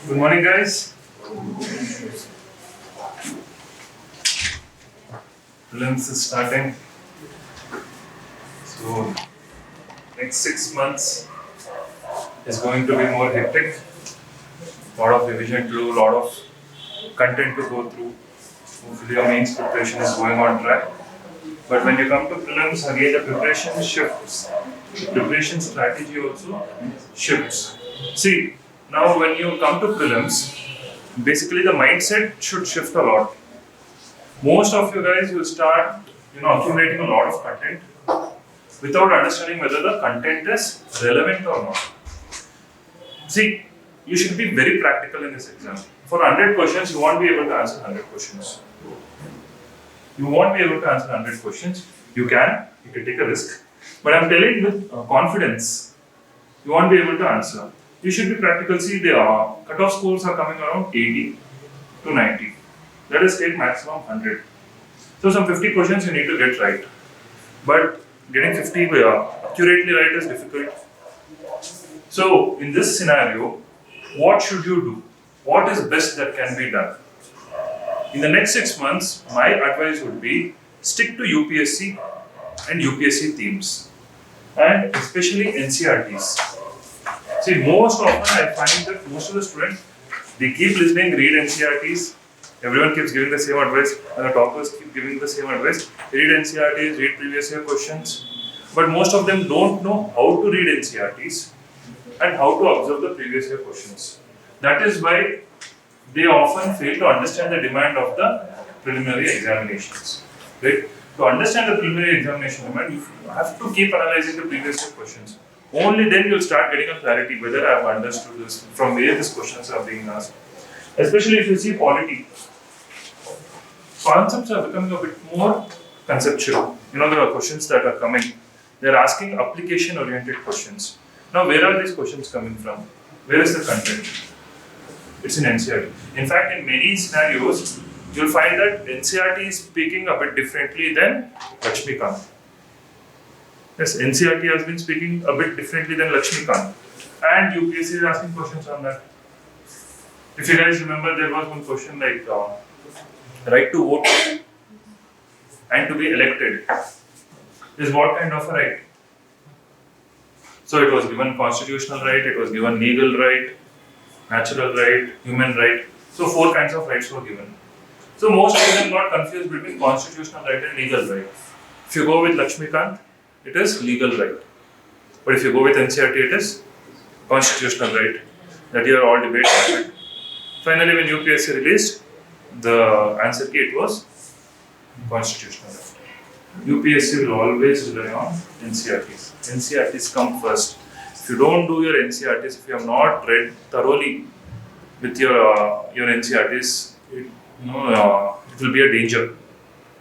Good morning, guys. Prelims is starting. So, next 6 months is going to be more hectic. Lot of revision to do, lot of content to go through. Hopefully, your mains preparation is going on track. But when you come to prelims, again the preparation shifts. The preparation strategy also shifts. See, now when you come to prelims, basically the mindset should shift a lot. Most of you guys will start, accumulating a lot of content without understanding whether the content is relevant or not. See, you should be very practical in this exam. For 100 questions, you won't be able to answer 100 questions. You won't be able to answer 100 questions. You can take a risk. But I'm telling you with confidence, you won't be able to answer. You should be practical. See, the cutoff scores are coming around 80 to 90. Let us take maximum 100. So some 50 questions you need to get right. But getting 50 accurately right is difficult. So in this scenario, what should you do? What is best that can be done? In the next 6 months, my advice would be stick to UPSC and UPSC themes, and especially NCRTs. See, most often I find that most of the students, they keep listening, read NCRTs, everyone keeps giving the same advice, and the toppers keep giving the same advice, read NCRTs, read previous year questions, but most of them don't know how to read NCRTs and how to observe the previous year questions. That is why they often fail to understand the demand of the preliminary examinations. Right? To understand the preliminary examination demand, you have to keep analyzing the previous year questions. Only then you'll start getting a clarity whether I have understood this, from where these questions are being asked. Especially if you see polity. Concepts are becoming a bit more conceptual. The questions that are coming, they're asking application-oriented questions. Now, where are these questions coming from? Where is the content? It's in NCRT. In fact, in many scenarios, you'll find that NCRT is speaking a bit differently than Lakshmikant. Yes, NCRT has been speaking a bit differently than Lakshmikant. And UPSC is asking questions on that. If you guys remember, there was one question like right to vote and to be elected is what kind of a right? So it was given constitutional right, it was given legal right, natural right, human right. So 4 kinds of rights were given. So most of them got confused between constitutional right and legal right. If you go with Lakshmikant, it is legal right. But if you go with NCRT, it is constitutional right. That year all debates happened. Finally, when UPSC released the answer key, it was constitutional right. UPSC will always rely on NCRTs. NCRTs come first. If you don't do your NCRTs, if you have not read thoroughly with your NCRTs, it will be a danger.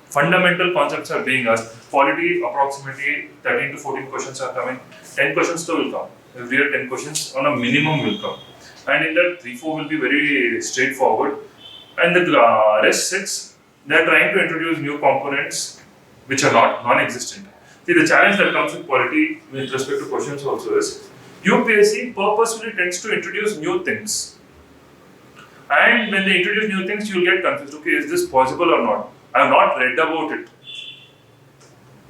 Fundamental concepts are being asked. Polity, approximately 13 to 14 questions are coming. 10 questions still will come. Every year 10 questions on a minimum will come. And in that 3-4 will be very straightforward. And the rest 6, they are trying to introduce new components which are non-existent. See, the challenge that comes with polity with respect to questions also is UPSC purposefully tends to introduce new things. And when they introduce new things, you will get confused. Okay, is this possible or not? I have not read about it.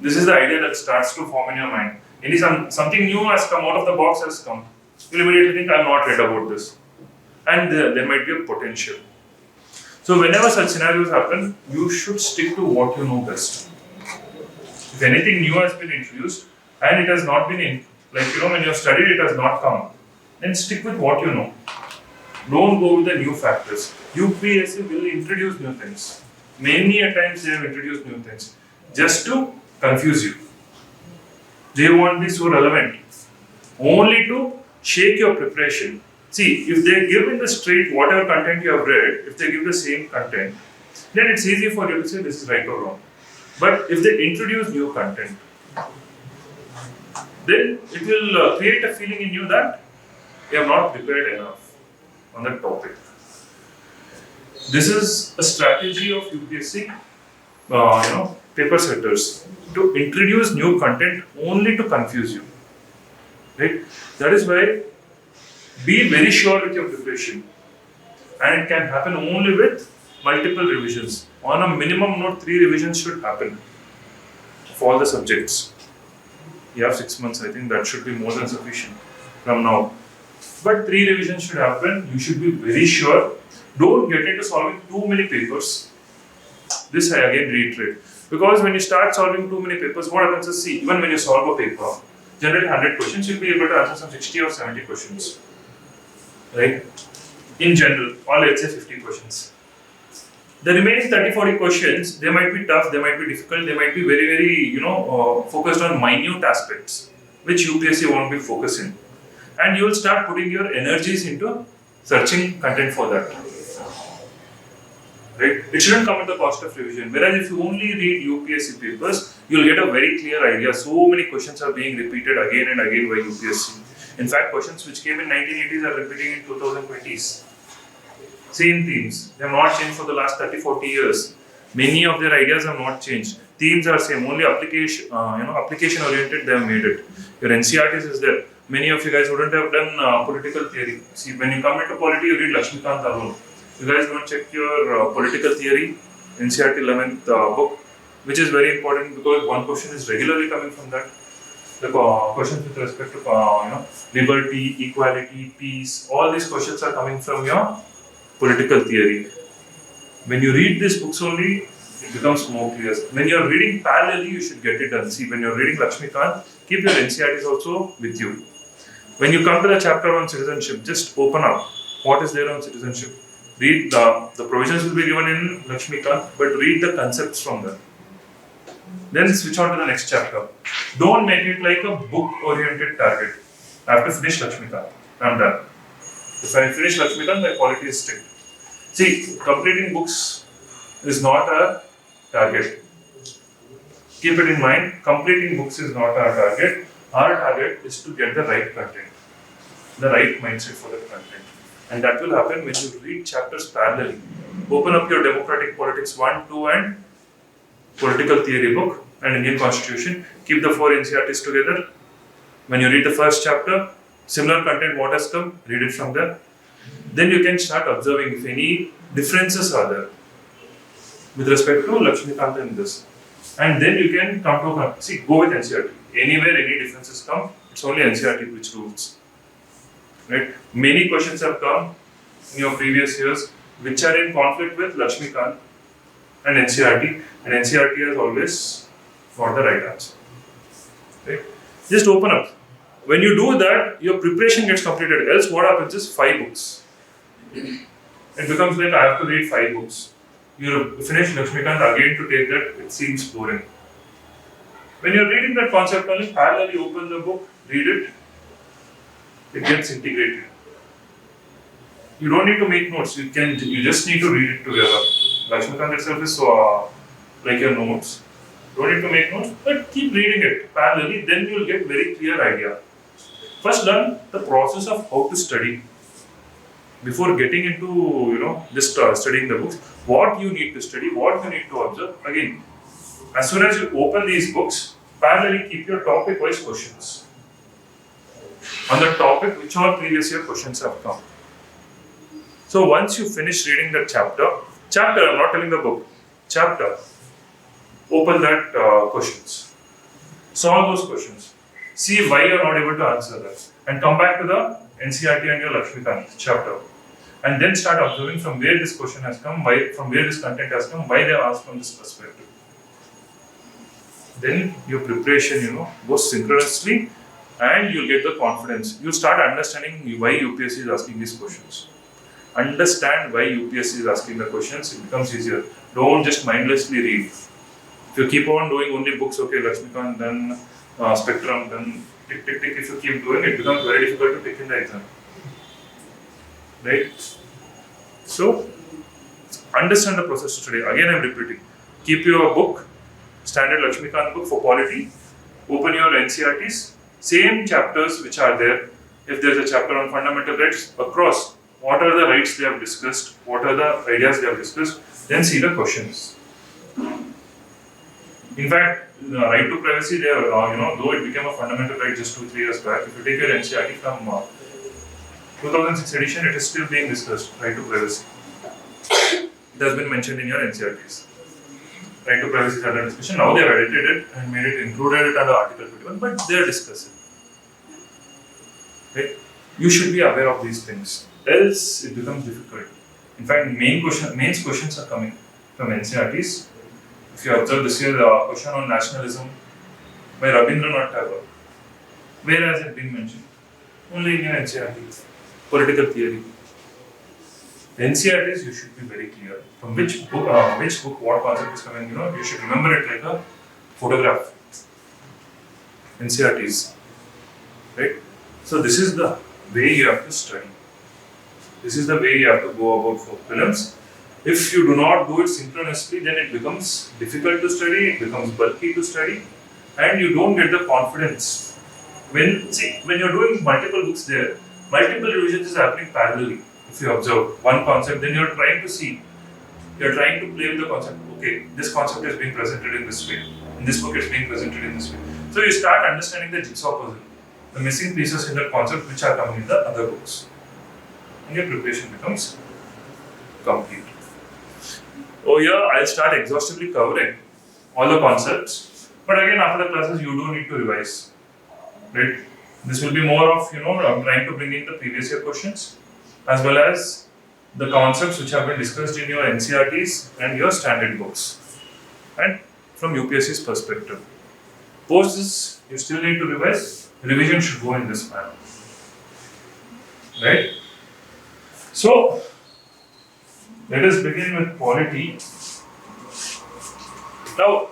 This is the idea that starts to form in your mind. Something new has come out of the box has come. You will immediately think, I have not read about this. And there might be a potential. So whenever such scenarios happen, you should stick to what you know best. If anything new has been introduced and it has not been when you have studied it has not come, then stick with what you know. Don't go with the new factors. UPSC will introduce new things. Many a times they have introduced new things just to confuse you. They won't be so relevant. Only to shake your preparation. See, if they give in the straight whatever content you have read, if they give the same content, then it's easy for you to say this is right or wrong. But if they introduce new content, then it will create a feeling in you that you have not prepared enough on the topic. This is a strategy of UPSC, paper setters, to introduce new content only to confuse you. Right? That is why be very sure with your preparation. and it can happen only with multiple revisions. On a minimum note, 3 revisions should happen for all the subjects. You have 6 months, I think that should be more than sufficient from now. But 3 revisions should happen. You should be very sure. Don't get into solving too many papers. This I again reiterate. Because when you start solving too many papers, what happens is, see, even when you solve a paper, generally 100 questions, you'll be able to answer some 60 or 70 questions. Right? In general, or let's say 50 questions. The remaining 30-40 questions, they might be tough, they might be difficult, they might be very, focused on minute aspects, which UPSC won't be focusing. And you will start putting your energies into searching content for that. Right? It shouldn't come at the cost of revision. Whereas if you only read UPSC papers, you'll get a very clear idea. So many questions are being repeated again and again by UPSC. In fact, questions which came in 1980s are repeating in 2020s. Same themes. They have not changed for the last 30-40 years. Many of their ideas have not changed. Themes are same. Only application oriented. They have made it. Your NCRTs is there. Many of you guys wouldn't have done political theory. See, when you come into polity, you read Lakshmikant alone. You guys don't check your political theory, NCRT 11th book, which is very important because one question is regularly coming from that. The questions with respect to liberty, equality, peace, all these questions are coming from your political theory. When you read these books only, it becomes more clear. When you are reading parallelly, you should get it done. See, when you are reading Lakshmikant, keep your NCRTs also with you. When you come to the chapter on citizenship, just open up. What is there on citizenship? Read the provisions will be given in Lakshmikant, but read the concepts from them. Then switch on to the next chapter. Don't make it like a book-oriented target. I have to finish Lakshmikant. I'm done. If I finish Lakshmikant, my polity is strict. See, completing books is not a target. Keep it in mind, completing books is not our target. Our target is to get the right content, the right mindset for the content. And that will happen when you read chapters parallelly. Open up your Democratic Politics 1, 2 and Political Theory book and Indian Constitution. Keep the 4 NCRTs together. When you read the first chapter, similar content what has come, read it from there. Then you can start observing if any differences are there with respect to Lakshmikant and this. And then you can come to, go with NCRT. Anywhere any differences come, it's only NCRT which rules. Right? Many questions have come in your previous years which are in conflict with Lakshmikant and NCRT has always got the right answer. Right? Just open up. When you do that, your preparation gets completed. Else, what happens is 5 books. It becomes like I have to read 5 books. You finish Lakshmikant again to take that, it seems boring. When you're reading that concept only, parallelly open the book, read it, it gets integrated. You don't need to make notes, you just need to read it together. Lakshmikant itself is like your notes. Don't need to make notes, but keep reading it parallelly, then you'll get very clear idea. First learn the process of how to study. Before getting into just studying the books, what you need to study, what you need to observe. Again, as soon as you open these books, parallelly keep your topic-wise questions. On the topic, which all previous year questions have come. So once you finish reading the chapter, I'm not telling the book, chapter, open that questions. Solve those questions. See why you are not able to answer that. And come back to the NCRT and your Lakshmikant chapter. And then start observing from where this question has come, from where this content has come, why they are asked from this perspective. Then your preparation, goes synchronously and you'll get the confidence. You start understanding why UPSC is asking these questions. Understand why UPSC is asking the questions, it becomes easier. Don't just mindlessly read. If you keep on doing only books, okay, Lakshmikant, then Spectrum, then tick, tick, tick, if you keep doing it, becomes very difficult to take in the exam. Right? So, understand the process today. Again, I am repeating. Keep your book, standard Lakshmikant book for polity. Open your NCRTs. Same chapters which are there. If there is a chapter on fundamental rights, across, what are the rights they have discussed, what are the ideas they have discussed, then see the questions. In fact, the right to privacy, they are, though it became a fundamental right just 2-3 years back, if you take your NCRT from 2006 edition, it is still being discussed, right to privacy. has been mentioned in your NCRTs. Right to privacy is under discussion. Now they have edited it and made it included it under Article 21, but they are discussing. Right? You should be aware of these things, else it becomes difficult. In fact, mains questions are coming from NCRTs. If you observe this year, the question on nationalism by Rabindranath Tagore, where has it been mentioned? Only in your NCRT. Political theory. NCRTs, you should be very clear from which book, what concept is coming. You should remember it like a photograph. NCRTs, right? So this is the way you have to study. This is the way you have to go about for prelims. If you do not do it synchronously, then it becomes difficult to study. It becomes bulky to study, and you don't get the confidence. When you're doing multiple books there, multiple revisions is happening parallelly. If you observe one concept, then you're trying to see. You're trying to play with the concept. Okay, this concept is being presented in this way. In this book, it's being presented in this way. So you start understanding the jigsaw puzzle, the missing pieces in that concept which are coming in the other books, and your preparation becomes complete. Oh yeah, I'll start exhaustively covering all the concepts, but again after the classes you do need to revise. Right? This will be more of I'm trying to bring in the previous year questions, as well as the concepts which have been discussed in your NCRTs and your standard books, and from UPSC's perspective. Post this, you still need to revise. Revision should go in this manner, right? So let us begin with polity. Now,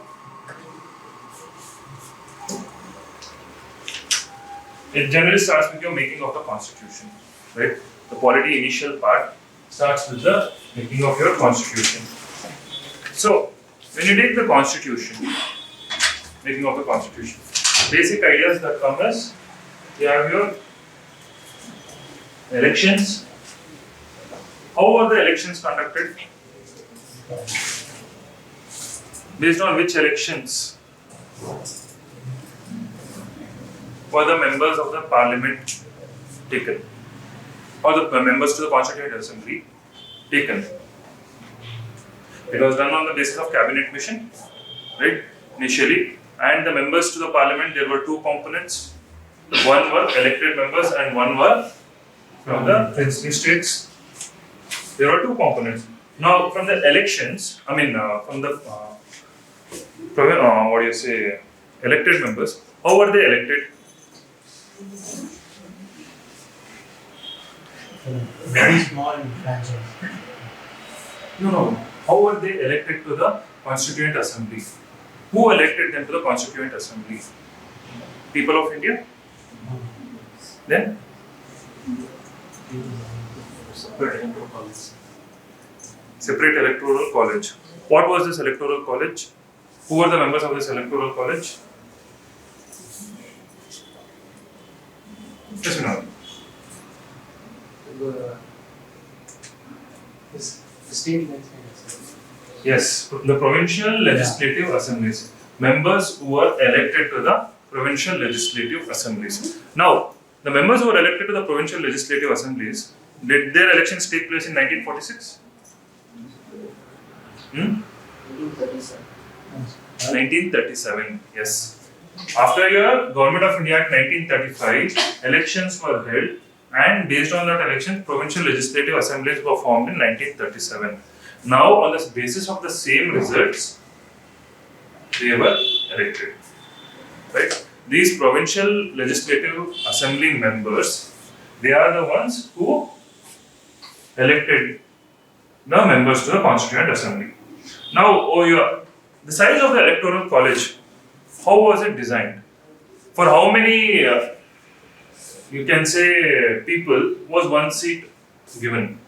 it generally starts with your making of the constitution, right? The polity initial part starts with the making of your constitution. So, when you take the constitution, making of the constitution, basic ideas that come as you have your elections. How were the elections conducted? Based on which elections were the members of the parliament taken, or the members to the Constituent Assembly taken? It was done on the basis of cabinet mission, right? Initially, and the members to the parliament, there were two components. One were elected members and one were from the princely states. There were two components. Now, from the elections, from the elected members, how were they elected? Very small franchise. No. How were they elected to the Constituent Assembly? Who elected them to the Constituent Assembly? People of India? Then? Separate electoral college. What was this electoral college? Who were the members of this electoral college? Yes or no? The state legislatures. Yes, the provincial legislative assemblies. Members who were elected to the provincial legislative assemblies. Now, the members who were elected to the provincial legislative assemblies, did their elections take place in 1946? 1937, yes. After your Government of India Act 1935, elections were held, and based on that election, provincial legislative assemblies were formed in 1937. Now, on the basis of the same results, they were elected. Right? These provincial legislative assembly members, they are the ones who elected the members to the Constituent Assembly. Now, the size of the electoral college, how was it designed? For how many, you can say, people was one seat given?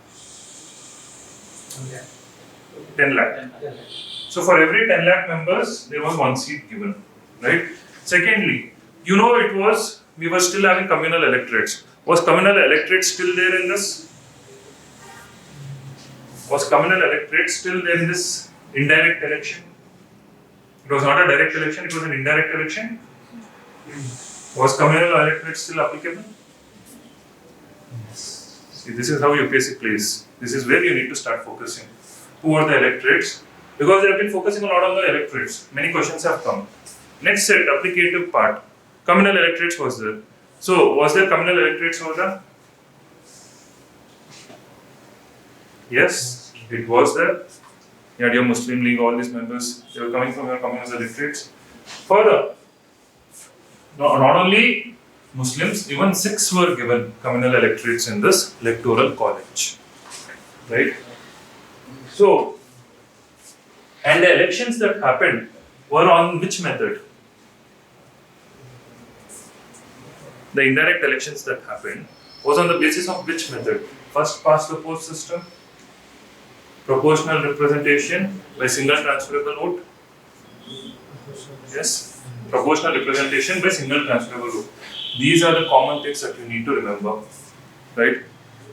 10 lakh. So for every 10 lakh members, there was one seat given, right? Secondly, we were still having communal electorates. Was communal electorate still there in this? Was communal electorate still there in this indirect election? It was not a direct election, it was an indirect election. Was communal electorate still applicable? See, this is how UPSC plays. This is where you need to start focusing. who are the electorates, because they have been focusing a lot on the electorates. Many questions have come. Next set, applicative part. Communal electorates was there. So, was there communal electorates over there? Yes, it was there. You had your Muslim League, all these members, they were coming from your communal electorates. Further, not only Muslims, even Sikhs were given communal electorates in this electoral college. Right? So, and the elections that happened were on which method? The indirect elections that happened was on the basis of which method? First past the post system, proportional representation by single transferable vote. Yes, proportional representation by single transferable vote. These are the common things that you need to remember, right?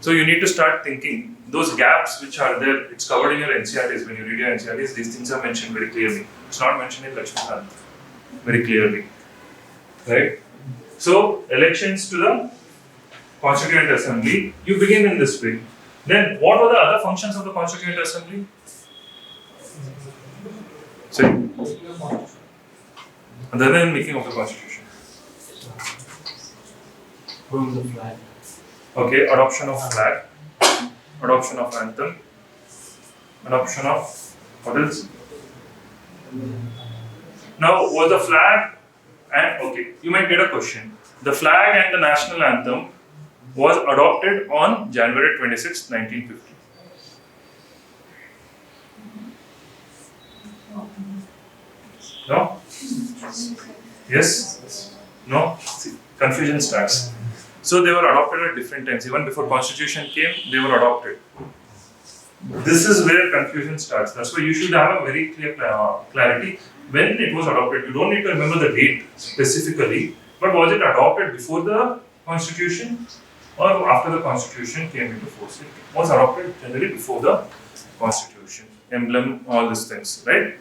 So you need to start thinking those gaps which are there. It's covered in your NCRTs. When you read your NCRTs, these things are mentioned very clearly. It's not mentioned in Lakshmikant very clearly, right? So elections to the Constituent Assembly, you begin in this way. Then what were the other functions of the Constituent Assembly? Say, other than making of the Constitution. From the flag. Okay, adoption of flag, adoption of anthem, adoption of what else? Now, was the flag and okay, you might get a question. The flag and the national anthem was adopted on January 26, 1950. No? Yes? No? See, confusion starts. So they were adopted at different times. Even before Constitution came, they were adopted. This is where confusion starts. That's why you should have a very clear clarity when it was adopted. You don't need to remember the date specifically, but was it adopted before the Constitution or after the Constitution came into force? It was adopted generally before the Constitution. Emblem, all these things, right?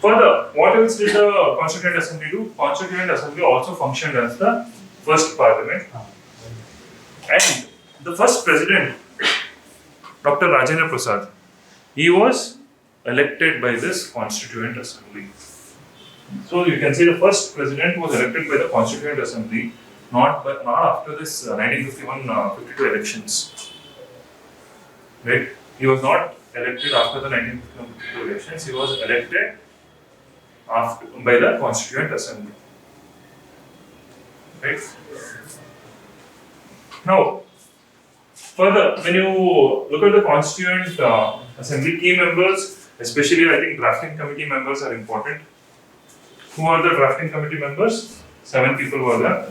Further, what else did the Constituent Assembly do? Constituent Assembly also functioned as the first parliament. And the first president, Dr. Rajendra Prasad, he was elected by this Constituent Assembly. So you can say the first president was elected by the Constituent Assembly, not after this 1951-52 elections. Right? He was not elected after the 1951-52 elections. He was elected by the Constituent Assembly. Right? Now, further, when you look at the Constituent Assembly, key members, especially I think drafting committee members are important. Who are the drafting committee members? 7 people were there.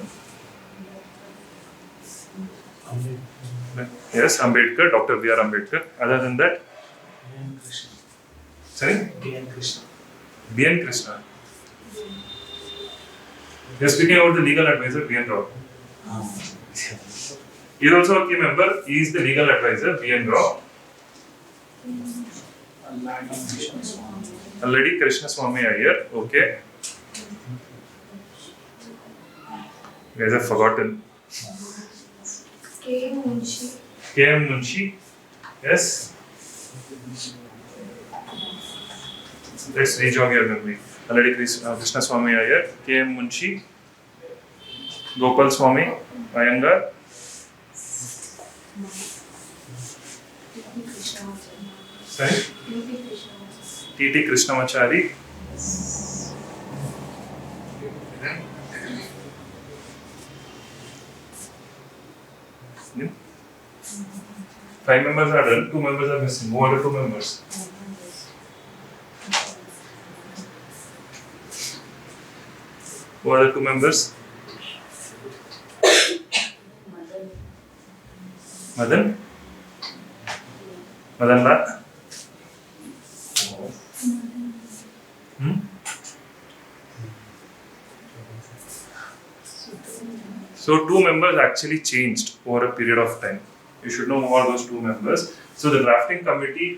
Yes, Ambedkar, Dr. B.R. Ambedkar. Other than that? B.N. Krishna. Sorry? B.N. Krishna. B.N. Krishna. We are speaking about the legal advisor B.N. Rao. He is also a key member. He is the legal advisor B.N. Rao. Already Krishna Swami Iyer. Okay. You guys have forgotten. K.M. Munshi. K.M. Munshi. Yes. Let's rejog your memory. Already Krishna Swami Iyer, K.M. Munshi, Gopal Swami Iyengar, sorry? T.T. Krishnamachari. Yeah. 5 members are done, 2 members are missing. Who are the 2 members? Who are the 2 members? Madan? Madan Lal? So 2 members actually changed over a period of time. You should know who are those 2 members. So the drafting committee,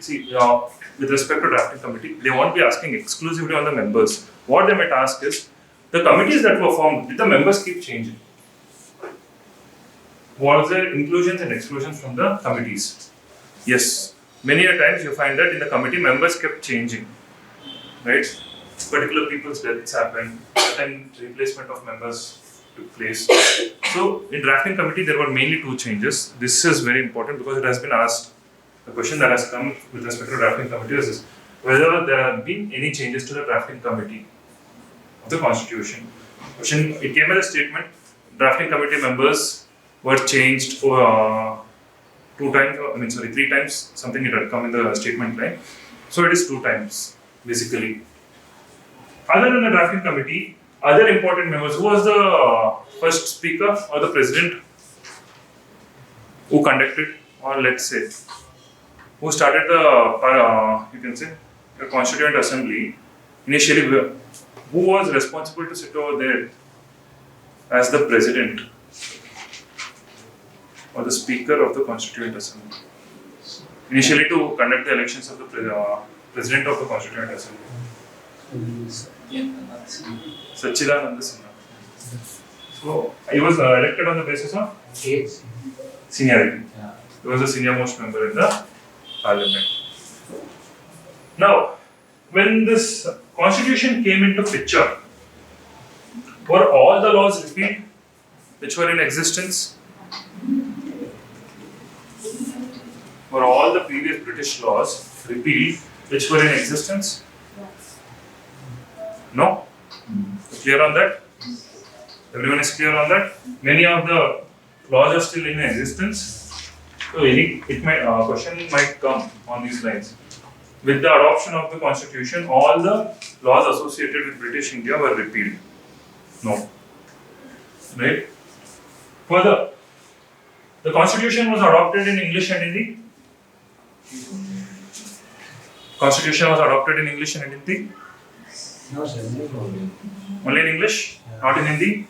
with respect to drafting committee, they won't be asking exclusively on the members. What they might ask is, the committees that were formed, did the members keep changing? Was there inclusions and exclusions from the committees? Yes. many a times you find that in the committee members kept changing, right? Particular people's deaths happened, certain replacement of members took place. So in drafting committee there were mainly two changes. This is very important because it has been asked. The question that has come with respect to drafting committee is this: whether there have been any changes to the drafting committee of the constitution. Question, it came as a statement, drafting committee members were changed for three times, something it had come in the statement line. So it is 2 times, basically. Other than the drafting committee, other important members, who was the first speaker or the president who conducted, or let's say, who started the Constituent Assembly, initially, who was responsible to sit over there as the president or the speaker of the Constituent Assembly? Initially to conduct the elections of the president of the Constituent Assembly. Sachidananda Sinha. So, he was elected on the basis of seniority. Yeah. He was the senior most member in the parliament. Now, when this constitution came into picture, were all the laws repealed which were in existence? Were all the previous British laws repealed which were in existence? No? Clear on that? Everyone is clear on that? Many of the laws are still in existence. So question might come on these lines. With the adoption of the constitution, all the laws associated with British India were repealed. No. Right? Further, the constitution was adopted in English and Hindi. Constitution was adopted in English and Hindi. No, sir. Only in English, Yeah. not in Hindi.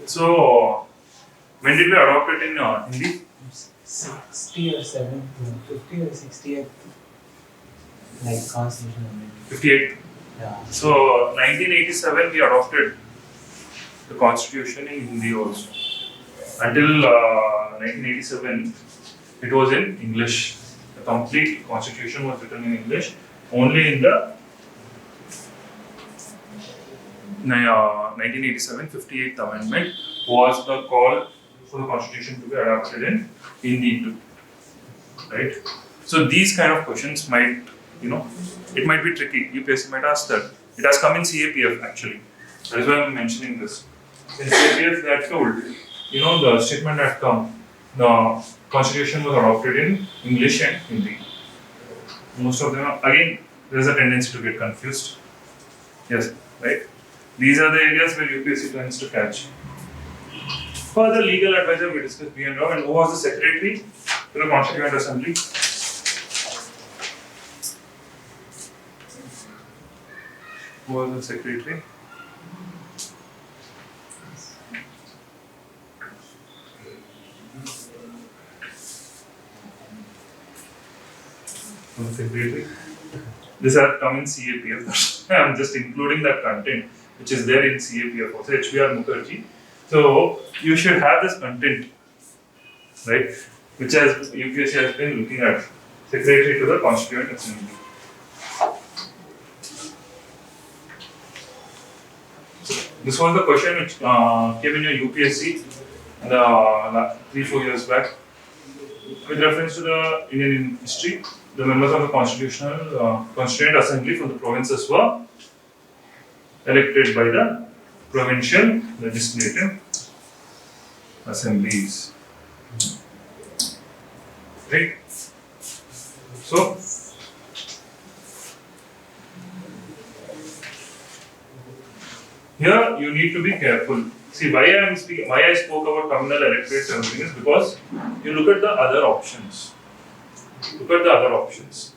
So, when did we adopt it in Hindi? 60 or 70, 50 or 68, like constitution. 58. Yeah. So, 1987 we adopted the constitution in Hindi also. Until 1987, it was in English. The complete constitution was written in English. Only in the 1987 58th Amendment was the call for the constitution to be adopted in Hindi too. Right? So these kind of questions might, it might be tricky. UPSC might ask that. It has come in CAPF actually. That is why I am mentioning this. In CAPF they had told, the statement had come, the constitution was adopted in English and Hindi. Most of them, again, there is a tendency to get confused. Yes, right? These are the areas where UPSC tends to catch. For the legal advisor, we discussed B.N. Rao, and who was the secretary to the Constituent Assembly? Who was the secretary? Secretary. This has come in CAPF. I am just including that content which is there in CAPF also, HBR Mukherjee. So you should have this content, right? Which has UPSC has been looking at. Secretary to the Constituent Assembly. This was the question which came in your UPSC 3-4 years back. With reference to the Indian history, the members of the Constituent Assembly from the provinces were elected by the provincial legislative assemblies. Right? So, here you need to be careful. See, why I spoke about communal electorates and everything is because you look at the other options. Look at the other options.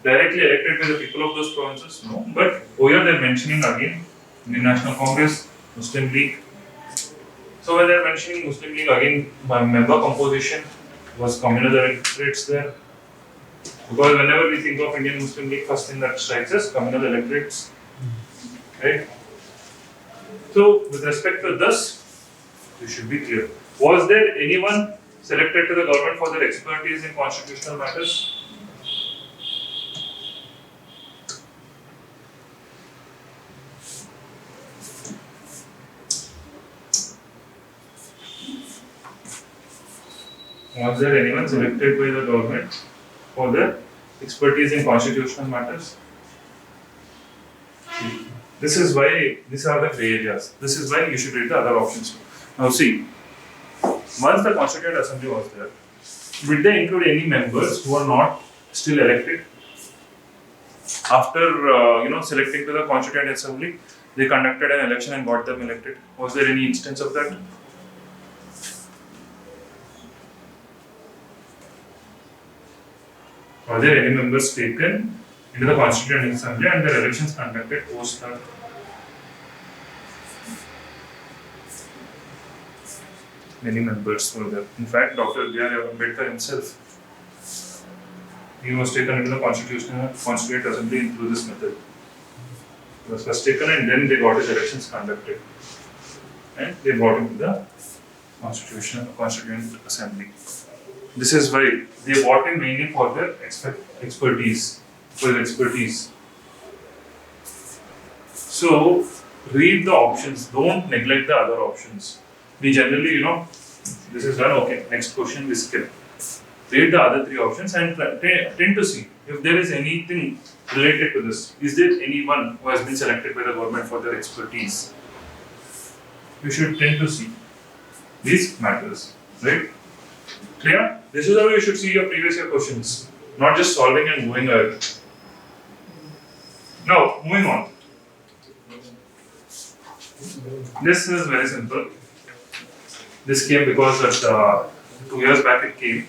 Directly elected by the people of those provinces? No. But over here they are mentioning again Indian National Congress, Muslim League. So when they are mentioning Muslim League again, my member composition was communal electorates there. Because whenever we think of Indian Muslim League, first thing that strikes us, communal electorates. Right? So with respect to this, you should be clear. Was there anyone selected to the government for their expertise in constitutional matters? Was there anyone selected by the government for their expertise in constitutional matters? This is why, these are the gray areas. This is why you should read the other options. Now see, once the Constituent Assembly was there, did they include any members who are not still elected? After selecting to the Constituent Assembly, they conducted an election and got them elected. Was there any instance of that? Are there any members taken into the Constituent Assembly and their elections conducted post that? Many members were there. In fact, Dr. B.R. Ambedkar himself, he was taken into the Constituent Assembly through this method. He was first taken and then they got his elections conducted. And they brought him to the Constituent Assembly. This is why they brought him mainly for their expertise. So, read the options, don't neglect the other options. We generally, this is done, okay, next question we skip. Read the other three options and tend to see if there is anything related to this. Is there anyone who has been selected by the government for their expertise? You should tend to see these matters, right? Clear? This is how you should see your previous year questions, not just solving and moving ahead. Now, moving on. This is very simple. This came because that 2 years back it came,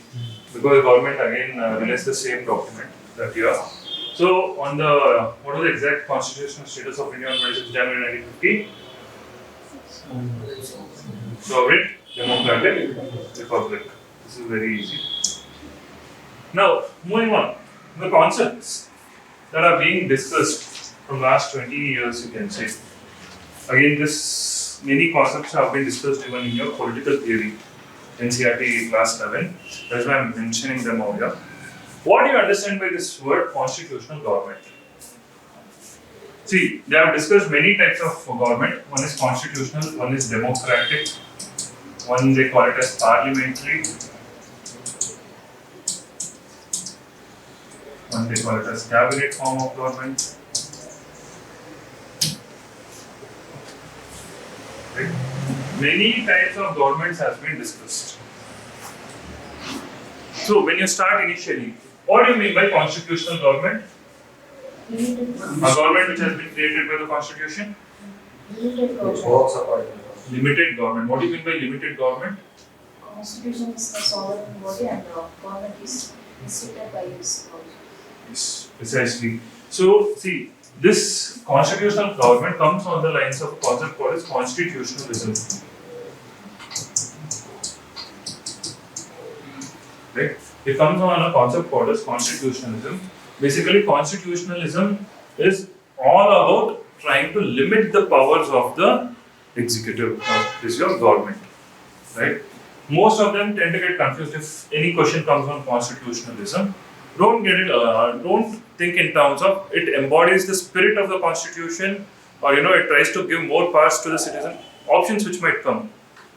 because the government again released the same document that year. So, on the, what was the exact constitutional status of India on 26 January 1950? Sovereign, democratic, republic. This is very easy. Now, moving on, the concepts that are being discussed from last 20 years, you can say. Again, many concepts have been discussed even in your political theory, NCERT class 11. That's why I'm mentioning them over here. What do you understand by this word constitutional government? See, they have discussed many types of government. One is constitutional, one is democratic, one they call it as parliamentary, one they call it as cabinet form of government. Right? Many types of governments has been discussed. So when you start initially, what do you mean by constitutional government? A government which has been created by the constitution? Limited government. Limited government. What do you mean by limited government? Constitution is the sovereign body and the government is instituted by its laws. Yes, precisely. So, see, this constitutional government comes on the lines of a concept called as constitutionalism. Right? It comes on a concept called as constitutionalism. Basically, constitutionalism is all about trying to limit the powers of the executive, this is your government. Right? Most of them tend to get confused if any question comes on constitutionalism. Don't get it. Don't think in terms of it embodies the spirit of the constitution, or it tries to give more powers to the citizen. Options which might come,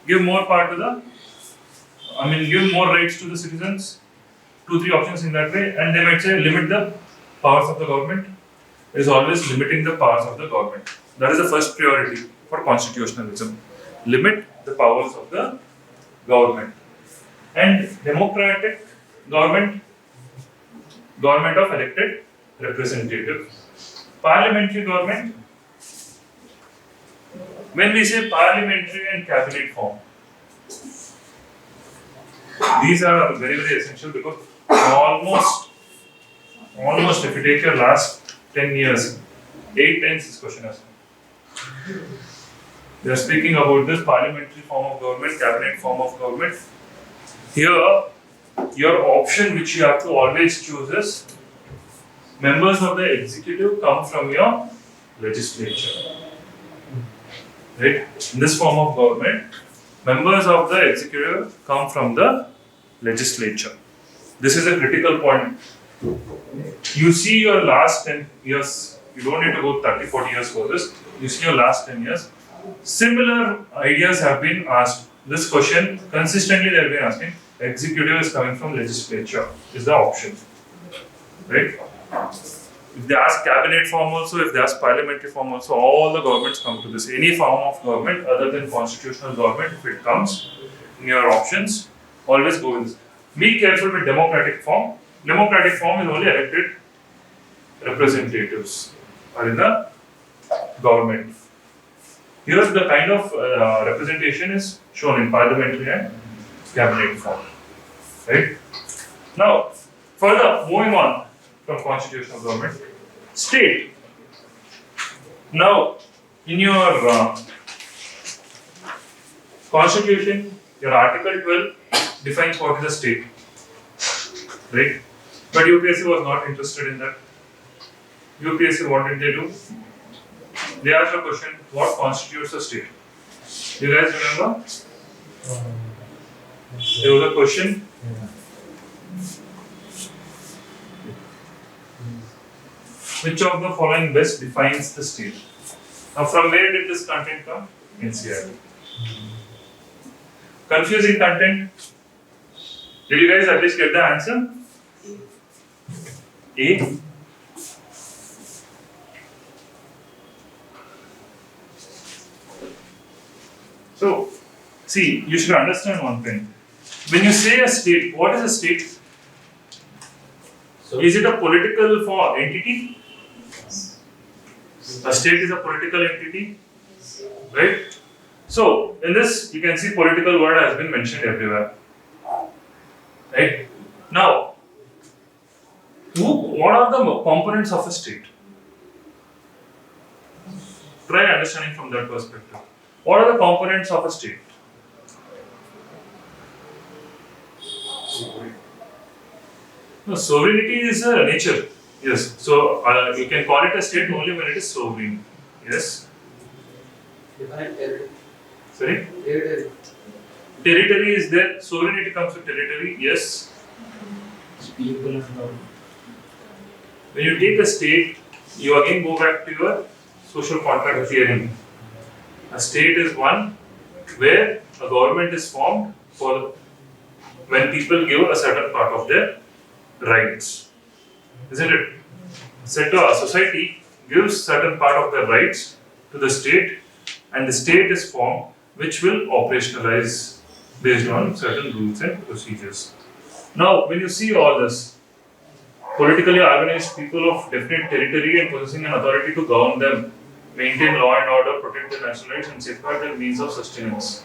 give more power to the, give more rights to the citizens. 2-3 options in that way, and they might say limit the powers of the government. It is always limiting the powers of the government. That is the first priority for constitutionalism. Limit the powers of the government. And democratic government of elected representatives. Parliamentary government, when we say parliamentary and cabinet form, these are very, very essential because almost if you take your last 10 years, 8 times this question has come. They are speaking about this parliamentary form of government, cabinet form of government. Here, your option which you have to always choose is members of the executive come from your legislature. Right? In this form of government, members of the executive come from the legislature. This is a critical point. You see your last 10 years, you don't need to go 30, 40 years for this. You see your last 10 years. Similar ideas have been asked. This question consistently they have been asking. Executive is coming from legislature is the option, right? If they ask cabinet form also, if they ask parliamentary form also, all the governments come to this. Any form of government other than constitutional government, if it comes in your options, always go with this. Be careful with democratic form. Democratic form is only elected representatives are in the government. Here the kind of representation is shown in parliamentary and cabinet form. Right? Now, further moving on from constitutional government, state. Now, in your constitution, your Article 12 defines what is a state. Right? But UPSC was not interested in that. UPSC, what did they do? They asked a question, what constitutes a state? Do you guys remember? There was a question. Which of the following best defines the state? Now, from where did this content come? NCERT. Confusing content. Did you guys at least get the answer? A. So, see, you should understand one thing. When you say a state, what is a state? So, Is it a political entity? A state is a political entity, right? So, in this, you can see political word has been mentioned everywhere, right? Now, what are the components of a state? Try understanding from that perspective. What are the components of a state? No, sovereignty is a nature. Yes. So you can call it a state only when it is sovereign. Yes. Define territory. Sorry? Territory. Territory is there. Sovereignty comes with territory. Yes. People and all. When you take a state, you again go back to your social contract theory. A state is one where a government is formed for when people give a certain part of their rights. Isn't it? So a society gives certain part of their rights to the state, and the state is formed which will operationalize based on certain rules and procedures. Now, when you see all this, politically organized people of definite territory and possessing an authority to govern them, maintain law and order, protect their national rights, and safeguard their means of sustenance.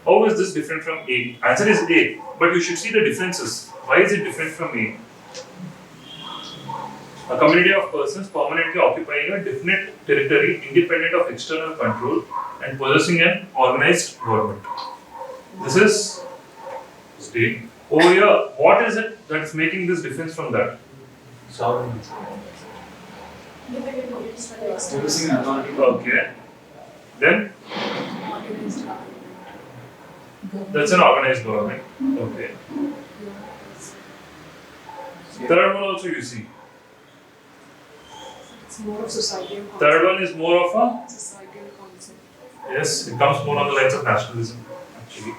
How is this different from A? Answer is A, but you should see the differences. Why is it different from A? A community of persons permanently occupying a definite territory independent of external control and possessing an organized government. This is state. Over here, what is it that is making this difference from that? Sovereignty. Independent bodies for the external. Possessing authority. Okay. Then Organized government. that's an organized government. Okay. Third one also you see. It's more of societal concept. Third one is more of a, Societal concept. yes, it comes more on the lines of nationalism actually.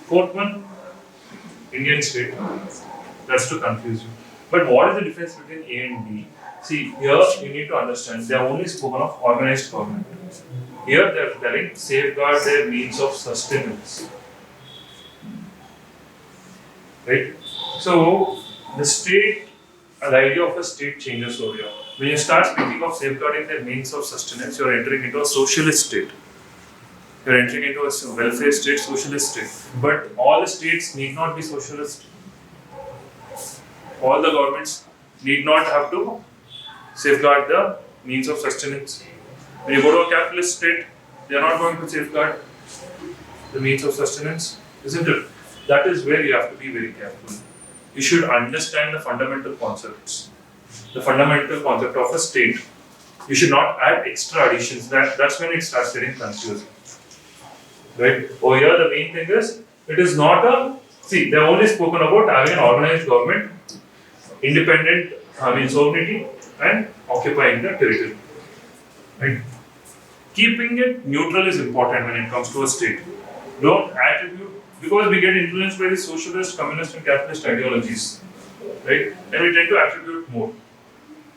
Fourth one, Indian state. That's to confuse you. But what is the difference between A and B? See, here you need to understand, they have only spoken of organized government. Here they are telling safeguard their means of sustenance. Right? So, the state, the idea of a state changes over here. When you start speaking of safeguarding their means of sustenance, you are entering into a socialist state. You are entering into a welfare state, socialist state. But all the states need not be socialist. All the governments need not have to safeguard the means of sustenance. When you go to a capitalist state, they are not going to safeguard the means of sustenance, isn't it? That is where you have to be very careful. You should understand the fundamental concepts, the fundamental concept of a state. You should not add extra additions. That's when it starts getting confusing. right? Over here, the main thing is it is not a see. They have only spoken about having an organized government, independent, sovereignty, and occupying the territory, right? Keeping it neutral is important when it comes to a state. Don't attribute because we get influenced by the socialist, communist, and capitalist ideologies, right? And we tend to attribute more.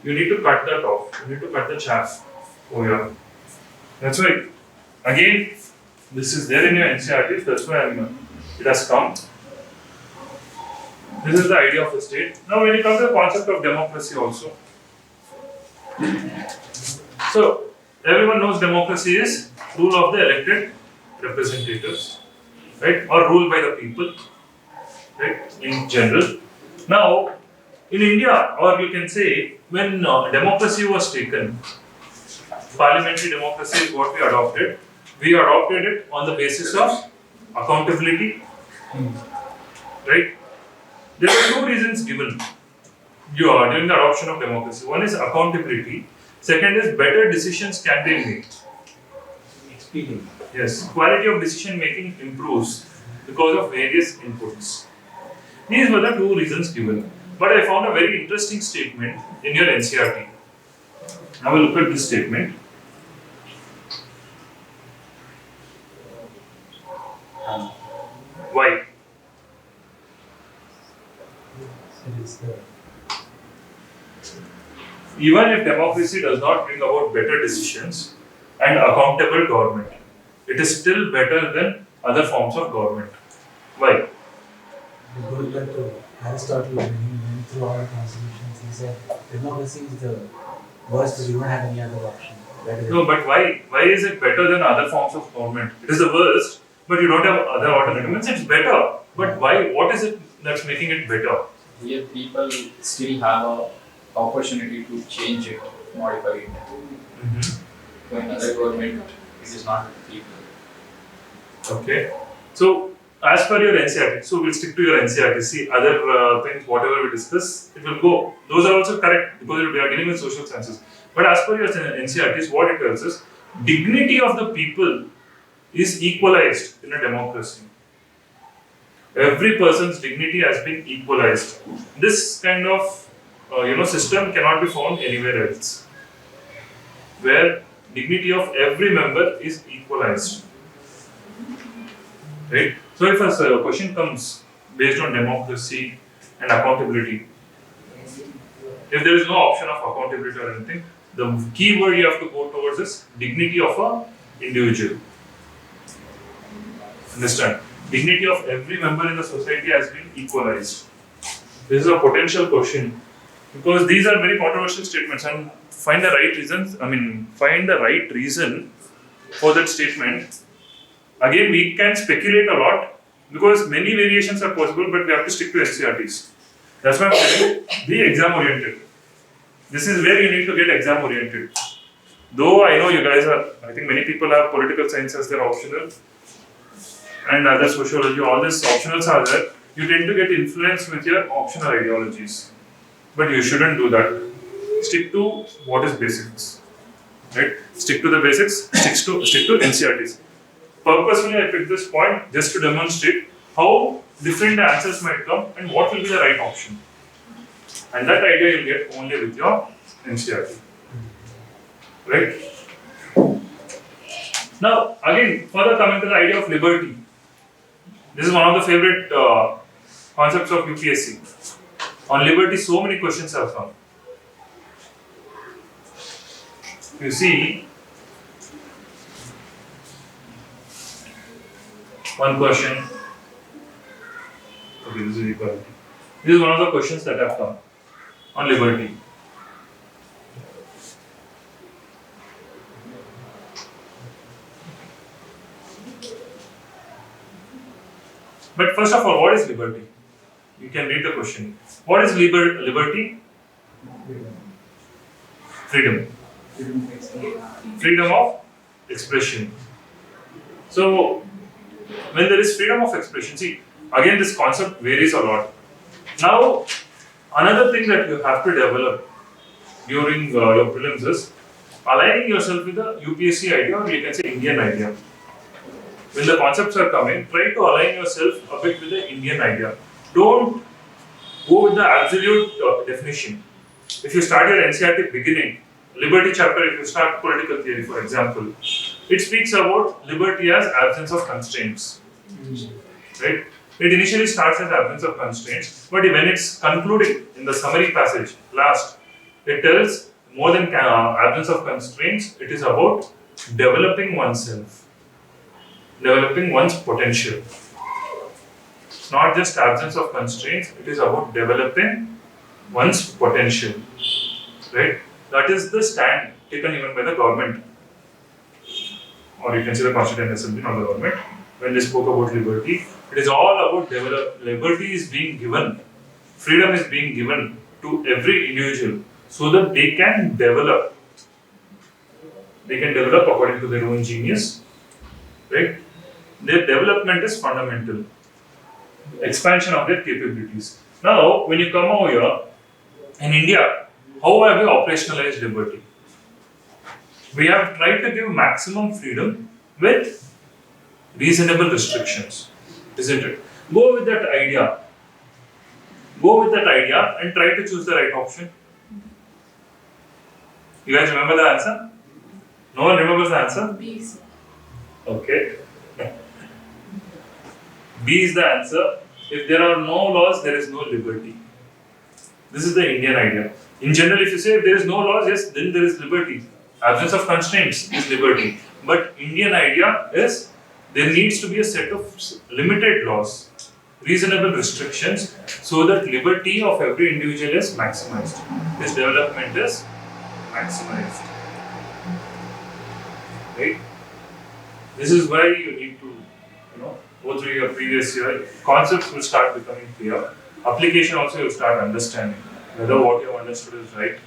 You need to cut that off. You need to cut the chaff over here. That's why, again, this is there in your NCRT. That's why it has come. This is the idea of the state. Now, when you come to the concept of democracy, also. So, everyone knows democracy is rule of the elected representatives, right? Or rule by the people, right? In general. Now, in India, or you can say, when democracy was taken, parliamentary democracy is what we adopted. We adopted it on the basis of accountability, right? There were two reasons given during the adoption of democracy. One is accountability. Second is better decisions can be made. Experience. Yes, quality of decision making improves because of various inputs. These were the two reasons given. But I found a very interesting statement in your NCRT. Have a look at this statement. Why? Even if democracy does not bring about better decisions and accountable government, it is still better than other forms of government. Why? It goes back to Aristotle when he went through all constitutions. He said democracy is the worst, but you don't have any other option. No, but why? Why is it better than other forms of government? It is the worst, but you don't have other alternatives. It's better, but why? What is it that's making it better? Here people still have a opportunity to change it, modify it. So in other government, it is not with the people. Okay. So, as per your NCRT, so we'll stick to your NCRT. See, other things, whatever we discuss, it will go. Those are also correct because we are dealing with social sciences. But as per your NCRT, what it tells us, dignity of the people is equalized in a democracy. Every person's dignity has been equalized. This kind of system cannot be found anywhere else, where dignity of every member is equalized. Right? So if a question comes based on democracy and accountability, if there is no option of accountability or anything, the key word you have to go towards is dignity of an individual. Understand? Dignity of every member in the society has been equalized. This is a potential question because these are very controversial statements and find the right reasons. Find the right reason for that statement. Again, we can speculate a lot because many variations are possible, but we have to stick to NCRTs. That's why I'm telling you, be exam oriented. This is where you need to get exam oriented. Though I know you guys I think many people have political science as their optional and other sociology, all these optionals are there. You tend to get influenced with your optional ideologies. But you shouldn't do that. Stick to what is basics. Right? Stick to the basics, stick to NCRTs. Purposefully I picked this point just to demonstrate how different the answers might come and what will be the right option. And that idea you'll get only with your NCRT. Right? Now, again, further coming to the idea of liberty. This is one of the favorite concepts of UPSC. On liberty, so many questions have come. You see, one question. Okay, this is equality. This is one of the questions that have come on liberty. But first of all, what is liberty? You can read the question. What is liberty? Freedom. Freedom of expression. So, when there is freedom of expression, see, again this concept varies a lot. Now, another thing that you have to develop during your prelims is aligning yourself with the UPSC idea, or you can say Indian idea. when the concepts are coming, try to align yourself a bit with the Indian idea. Don't go with the absolute definition. If you start your NCERT beginning, liberty chapter, if you start political theory, for example, it speaks about liberty as absence of constraints. Right? It initially starts as absence of constraints, but when it's concluding in the summary passage, last, it tells more than absence of constraints, it is about developing oneself, developing one's potential. It's not just absence of constraints, it is about developing one's potential. Right? That is the stand taken even by the government, or you can say the Constituent Assembly, not the government, when they spoke about liberty. It is all about liberty is being given, freedom is being given to every individual so that they can develop. They can develop according to their own genius. Right? Their development is fundamental. Expansion of their capabilities. Now, when you come over here, in India, how have we operationalized liberty? We have tried to give maximum freedom with reasonable restrictions, isn't it? Go with that idea. Go with that idea and try to choose the right option. You guys remember the answer? No one remembers the answer? B, sir. Okay. B is the answer. If there are no laws, there is no liberty. This is the Indian idea. In general, if you say if there is no laws, yes, then there is liberty. Absence of constraints is liberty. But Indian idea is there needs to be a set of limited laws, reasonable restrictions, so that liberty of every individual is maximized. This development is maximized. Right? This is why you need to, go through your previous year. Concepts will start becoming clear. Application also you'll start understanding whether what you have understood is right.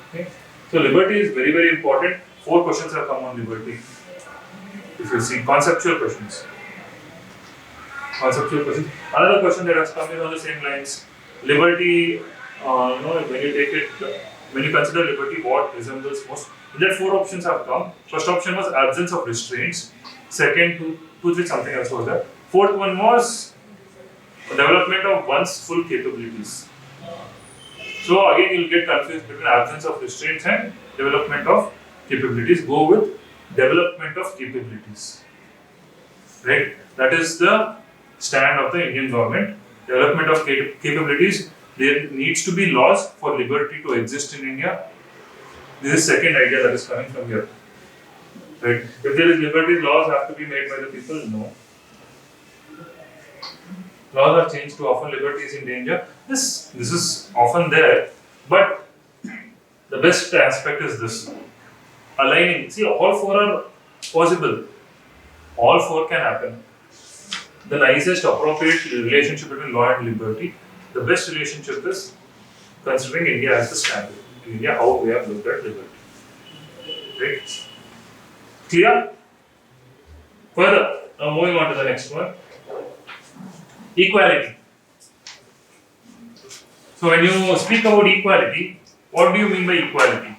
Okay. So liberty is very, very important. 4 questions have come on liberty. If you see conceptual questions. Conceptual questions. Another question that has come is on the same lines. Liberty, when you take it, when you consider liberty, what resembles most? In that 4 options have come. First option was absence of restraints. Second, 2, 3, something else was there. Fourth one was development of one's full capabilities. So again, you'll get confused between absence of restraints and development of capabilities. Go with development of capabilities. Right? That is the stand of the Indian government. Development of capabilities. There needs to be laws for liberty to exist in India. This is second idea that is coming from here. Right? If there is liberty, laws have to be made by the people? No. Laws are changed too often, liberty is in danger. This is often there, but the best aspect is this. Aligning. See, all 4 are possible. All 4 can happen. The nicest appropriate relationship between law and liberty, the best relationship is considering India as the standard. In India, how we have looked at liberty. Right? Clear? Further, now moving on to the next one. Equality. So when you speak about equality, what do you mean by equality?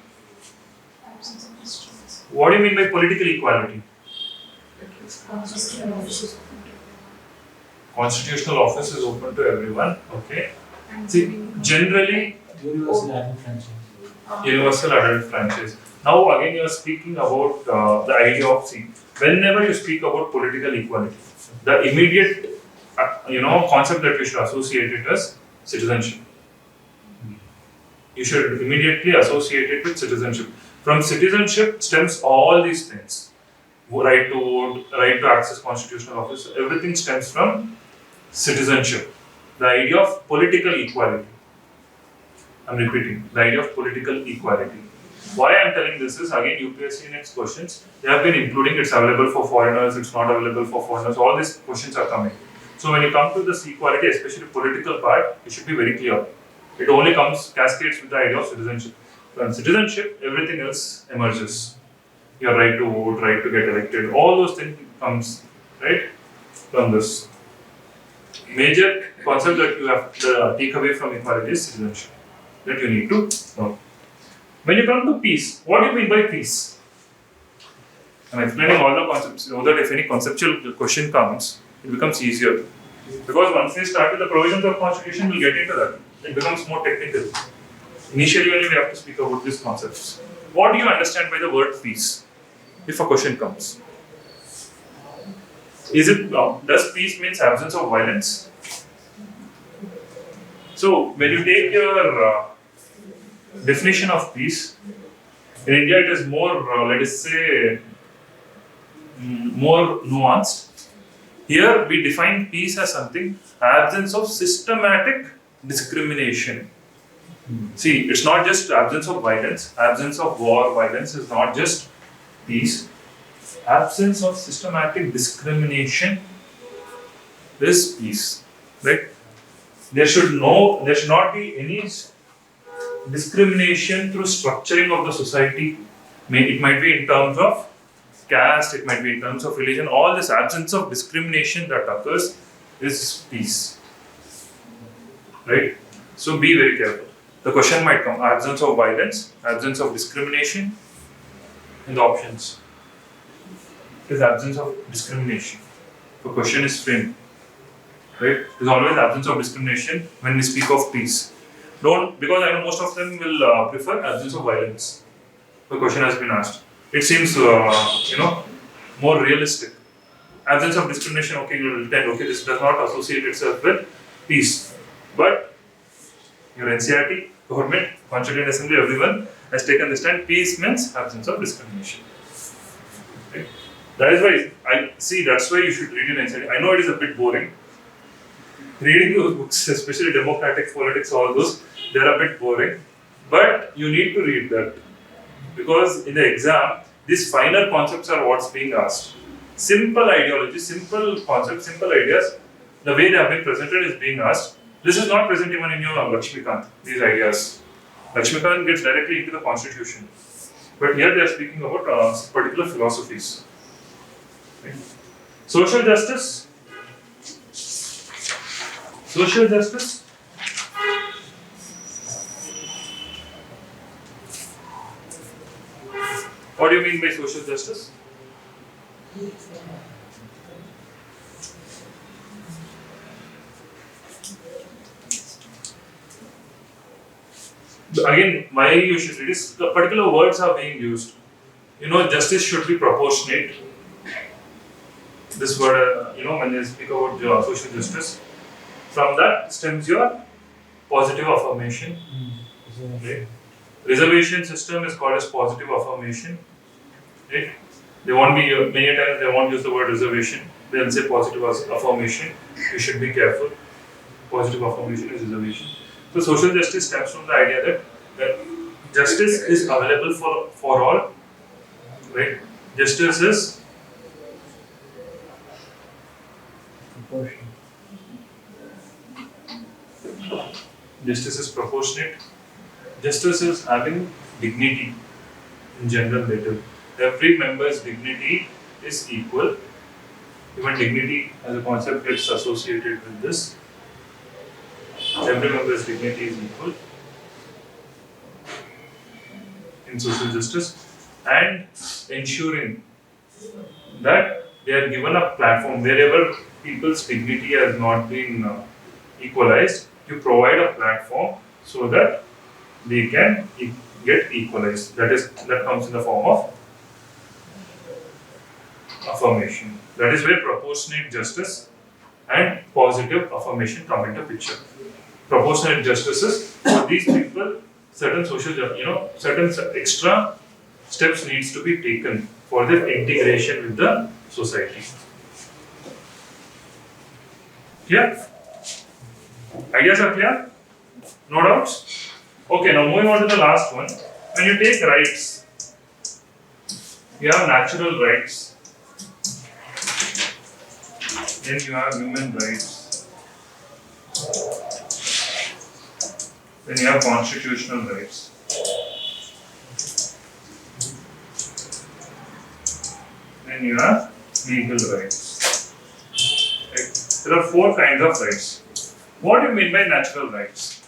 Absence of restraints. What do you mean by political equality? Constitutional offices. Constitutional office is open to everyone. Okay. See, generally, Universal adult franchise. universal adult franchise. Now again you are speaking about the idea of, see, whenever you speak about political equality, the immediate concept that you should associate it as citizenship. You should immediately associate it with citizenship. From citizenship stems all these things. Right to vote, right to access constitutional office, everything stems from citizenship. The idea of political equality. I'm repeating, the idea of political equality. Why I'm telling this is, again, UPSC next questions, they have been including it's available for foreigners, it's not available for foreigners, all these questions are coming. So when you come to this equality, especially political part, it should be very clear. It only cascades with the idea of citizenship. From citizenship, everything else emerges. Your right to vote, right to get elected, all those things comes, right, from this. Major concept that you have to take away from equality is citizenship, that you need to know. When you come to peace, what do you mean by peace? I'm explaining all the concepts so that if any conceptual question comes, it becomes easier. Because once we start with the provisions of constitution, we'll get into that. It becomes more technical. Initially, only we have to speak about these concepts. What do you understand by the word peace? If a question comes, does peace means absence of violence? So when you take your definition of peace, in India it is more, let us say, more nuanced. Here we define peace as something absence of systematic discrimination. See, it's not just absence of violence, absence of war, violence is not just peace. Absence of systematic discrimination is peace, right? There should not be any discrimination through structuring of the society. It might be in terms of caste, it might be in terms of religion. All this absence of discrimination that occurs is peace, right? So be very careful. The question might come: absence of violence, absence of discrimination, in the options is absence of discrimination. The question is framed, right? There's always absence of discrimination when we speak of peace. Because I know most of them will prefer absence of violence. The question has been asked. It seems, more realistic. Absence of discrimination, okay, you will tell, okay, this does not associate itself with peace. But your NCRT, government, Constituent Assembly, everyone has taken this stand. Peace means absence of discrimination. Okay. That is why that's why you should read your NCRT. I know it is a bit boring. Reading those books, especially democratic politics, all those, they are a bit boring. But you need to read that. Because in the exam, these finer concepts are what's being asked. Simple ideology, simple concepts, simple ideas, the way they have been presented is being asked. This is not present even in your Lakshmikant, these ideas. Lakshmikant gets directly into the constitution. But here they are speaking about particular philosophies. Right? Social justice. Social justice. What do you mean by social justice? Again, why you should read is the particular words are being used. Justice should be proportionate. This word, when they speak about social justice, from that stems your positive affirmation. Right? Reservation system is called as positive affirmation. Right? They won't be many times they won't use the word reservation. They'll say positive affirmation. You should be careful. Positive affirmation is reservation. So social justice stems from the idea that justice is available for all. Right? Justice is proportionate. Justice is having dignity in general nature. Every member's dignity is equal. Even dignity as a concept gets associated with this. Every member's dignity is equal in social justice, and ensuring that they are given a platform wherever people's dignity has not been equalized. You provide a platform so that they can get equalized. That comes in the form of affirmation. That is where proportionate justice and positive affirmation come into picture. Proportionate justice is for these people, certain certain extra steps needs to be taken for their integration with the society. Clear? Ideas are clear? No doubts? Okay, now moving on to the last one. When you take rights, you have natural rights, then you have human rights, then you have constitutional rights. Then you have legal rights. Right? There are 4 kinds of rights. What do you mean by natural rights?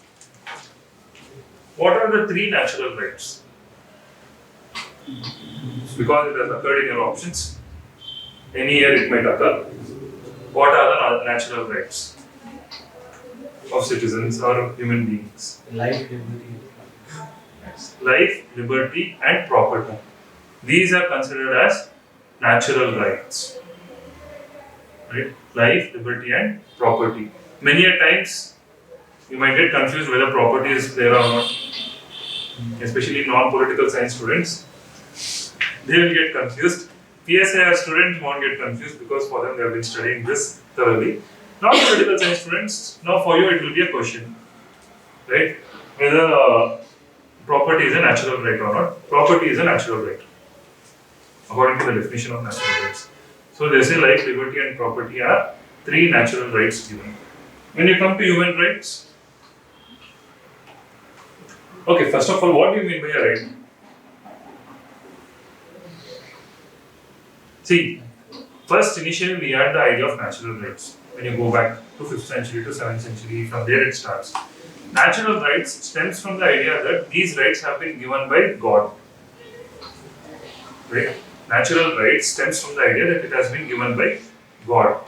What are the 3 natural rights? Because it has occurred in your options. Any year it might occur. What are the natural rights of citizens or human beings? Life, liberty. Life, liberty, and property. These are considered as natural rights. Right? Life, liberty, and property. Many a times you might get confused whether property is there or not. Especially non-political science students, they will get confused. PSIR students won't get confused because for them they have been studying this thoroughly. Non-political science students, now for you it will be a question, right? Whether property is a natural right or not. Property is a natural right, according to the definition of natural rights. So they say life, liberty, and property are three natural rights given. When you come to human rights, okay, first of all, what do you mean by a right? See, first initially we had the idea of natural rights. When you go back to 5th century to 7th century, from there it starts. Natural rights stems from the idea that these rights have been given by God. Right? Natural rights stems from the idea that it has been given by God.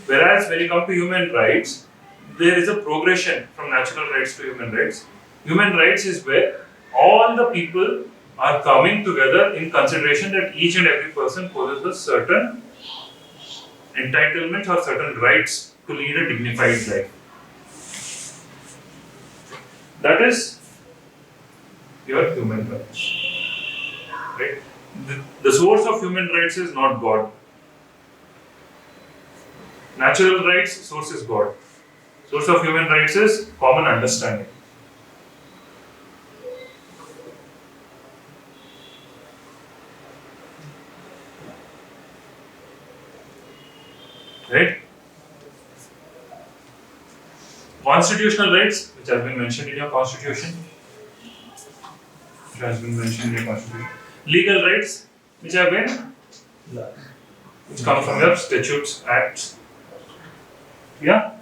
Whereas when you come to human rights, there is a progression from natural rights to human rights. Human rights is where all the people are coming together in consideration that each and every person possesses certain entitlements or certain rights to lead a dignified life. That is your human rights. Right? The source of human rights is not God. Natural rights, source is God. Source of human rights is common understanding. Right? Constitutional rights, which has been mentioned in your constitution. Legal rights, which have been, which come from your statutes, acts. Yeah?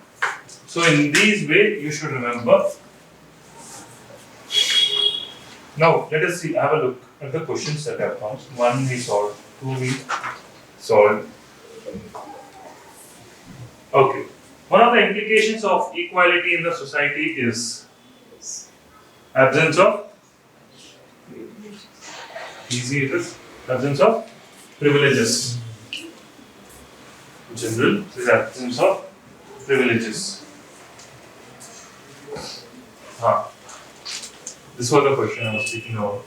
So in these ways, you should remember. Now, let us have a look at the questions that have come. 1 we solved, 2 we solved. Okay. One of the implications of equality in the society is absence of easy it is absence of privileges. In general, it is absence of privileges. This was the question I was speaking about.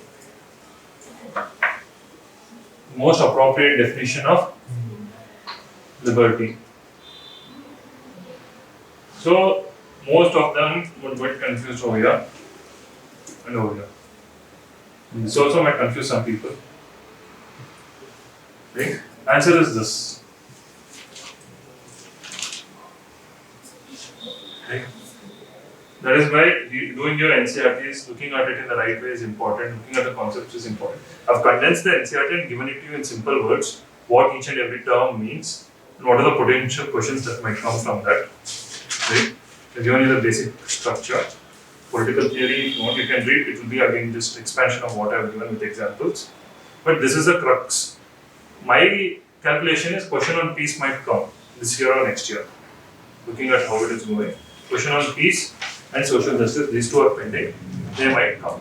Most appropriate definition of liberty. So, most of them would get confused over here and over here. This also might confuse some people. Right? Answer is this. Right? That is why doing your NCRTs, looking at it in the right way is important, looking at the concepts is important. I've condensed the NCRT and given it to you in simple words, what each and every term means, and what are the potential questions that might come from that. Right? I've given you the basic structure. Political theory, if you want, you can read. It will be again just expansion of what I've given with examples. But this is a crux. My calculation is question on peace might come this year or next year. Looking at how it is going. Question on peace and social justice, these two are pending. They might come.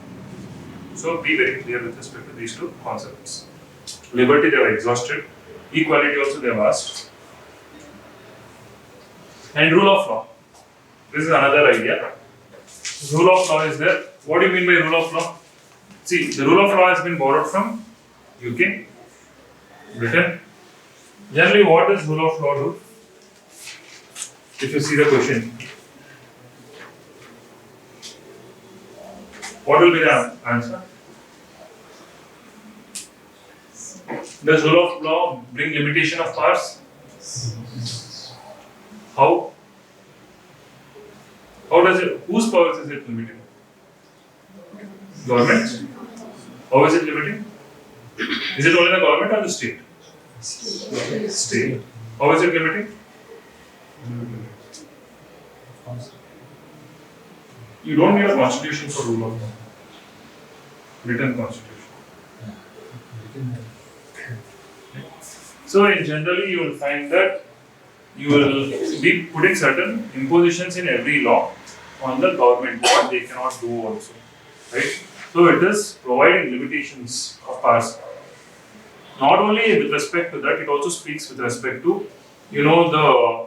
So be very clear with respect to these two concepts. Liberty they have exhausted. Equality also they have asked. And rule of law. This is another idea. Rule of law is there. What do you mean by rule of law? See, the rule of law has been borrowed from UK, Britain. Generally, what does rule of law do? If you see the question, what will be the answer? Does rule of law bring limitation of powers? How? How does it, whose powers is it limiting? Government? How is it limiting? Is it only the government or the state? State. How is it limiting? You don't need a constitution for rule of law. Written constitution. So in generally you will find that you will be putting certain impositions in every law on the government, what they cannot do also, right? So it is providing limitations of powers. Not only with respect to that, it also speaks with respect to, the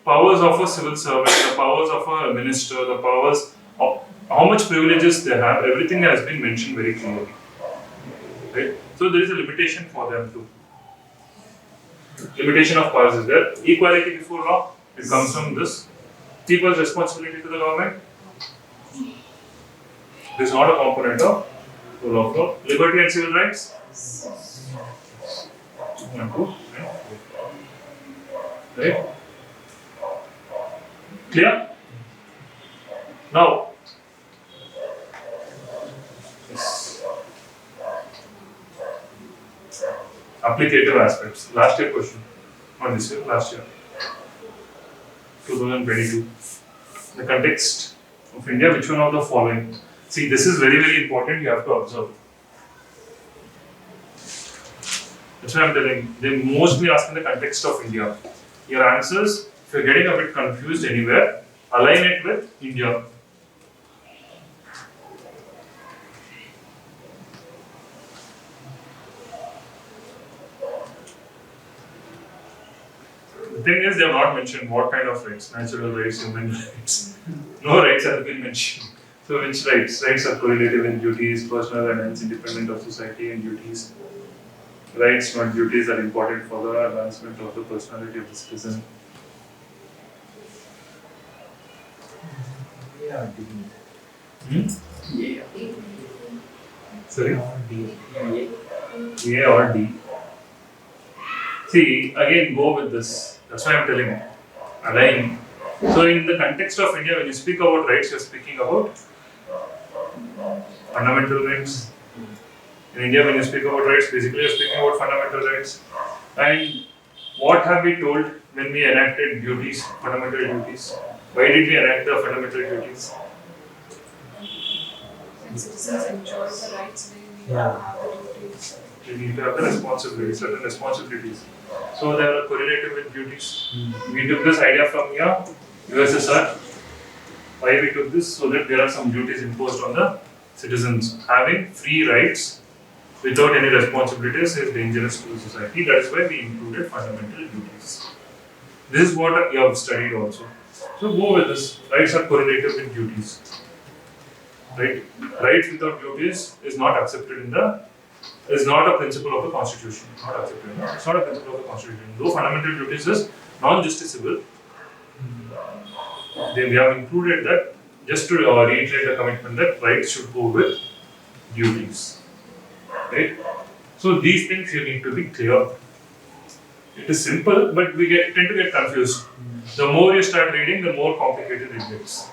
powers of a civil servant, the powers of a minister, the powers of how much privileges they have, everything has been mentioned very clearly. Right? So there is a limitation for them too. Limitation of powers is there. Equality before law, it comes from this. People's responsibility to the government. This is not a component of rule of law. Liberty and civil rights. 1, 2, right? Clear? Now, yes. Applicative aspects. Last year question. Not this year, last year. 2022. The context of India, which one of the following? See, this is very, very important, you have to observe. That's why I'm telling you. They mostly ask in the context of India. Your answers, if you're getting a bit confused anywhere, align it with India. The thing is, they have not mentioned what kind of rights, natural rights, human rights. No rights have been mentioned. So, which rights? Rights are correlative in duties, personal and hence independent of society and duties. Rights, not duties, are important for the advancement of the personality of the citizen. Yeah, Sorry? D. A or D. See, again, go with this. That's why I'm telling you. Align. So, in the context of India, when you speak about rights, you're speaking about fundamental rights. In India, when you speak about rights, basically you're speaking about fundamental rights. And what have we told when we enacted duties, fundamental duties? Why did we enact the fundamental duties? When citizens enjoy the rights, we Yeah. have the duties. We need to have the responsibilities, certain responsibilities. So they are correlative with duties. We took this idea from here, USSR. Why we took this? So that there are some duties imposed on the citizens. Having free rights without any responsibilities is dangerous to the society. That is why we included fundamental duties. This is what you have studied also. So go with this. Rights are correlative with duties. Right? Rights without duties is not accepted in the is not a principle of the constitution. Not accepted. No? It's not a principle of the constitution. Though fundamental duties is non-justiciable, then we have included that just to reiterate the commitment that rights should go with duties. Right? So these things you need to be clear. It is simple, but we tend to get confused. The more you start reading, the more complicated it gets.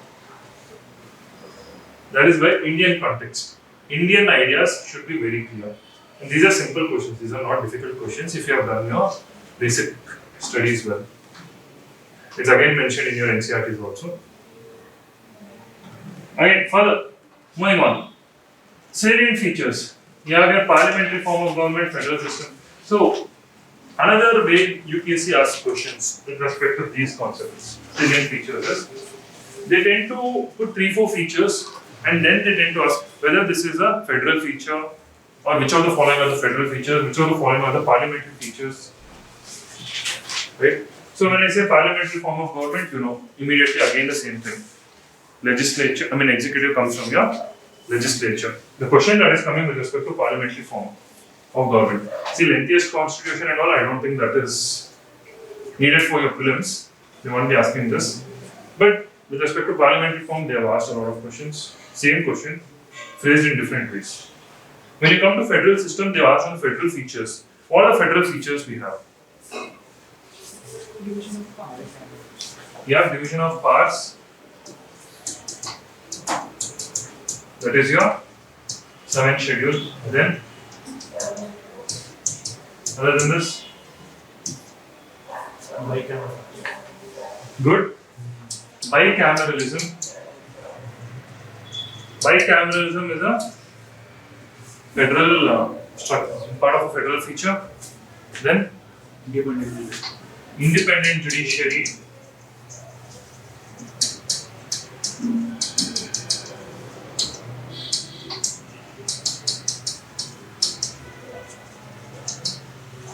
That is why Indian context, Indian ideas should be very clear. And these are simple questions. These are not difficult questions if you have done your basic studies well. It's again mentioned in your NCRTs also. Again, further, moving on. Salient features. You have your parliamentary form of government, federal system. So, another way UPSC asks questions with respect to these concepts, salient features, is they tend to put 3-4 features and then they tend to ask whether this is a federal feature or which of the following are the federal features, which of the following are the parliamentary features. Right? So, when I say parliamentary form of government, immediately again the same thing. Executive comes from your legislature. The question that is coming with respect to parliamentary form of government. See, lengthiest constitution and all, I don't think that is needed for your prelims. They won't be asking this. But with respect to parliamentary form, they have asked a lot of questions. Same question, phrased in different ways. When you come to federal system, they ask on federal features. What are the federal features we have? Division of power. You have division of powers. That is your 7th schedule. Then, other than this, good. Bicameralism. Bicameralism is a federal part of a federal feature. Then independent judiciary.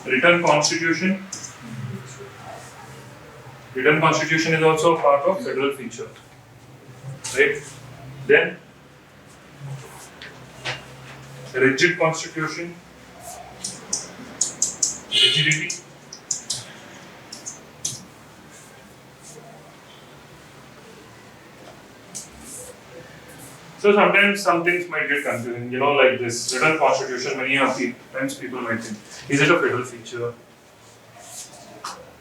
Written constitution. Written constitution is also a part of federal feature. Right? Then rigid constitution. Rigidity. So sometimes some things might get confusing, like this written constitution. Many of the times people might think, is it a federal feature?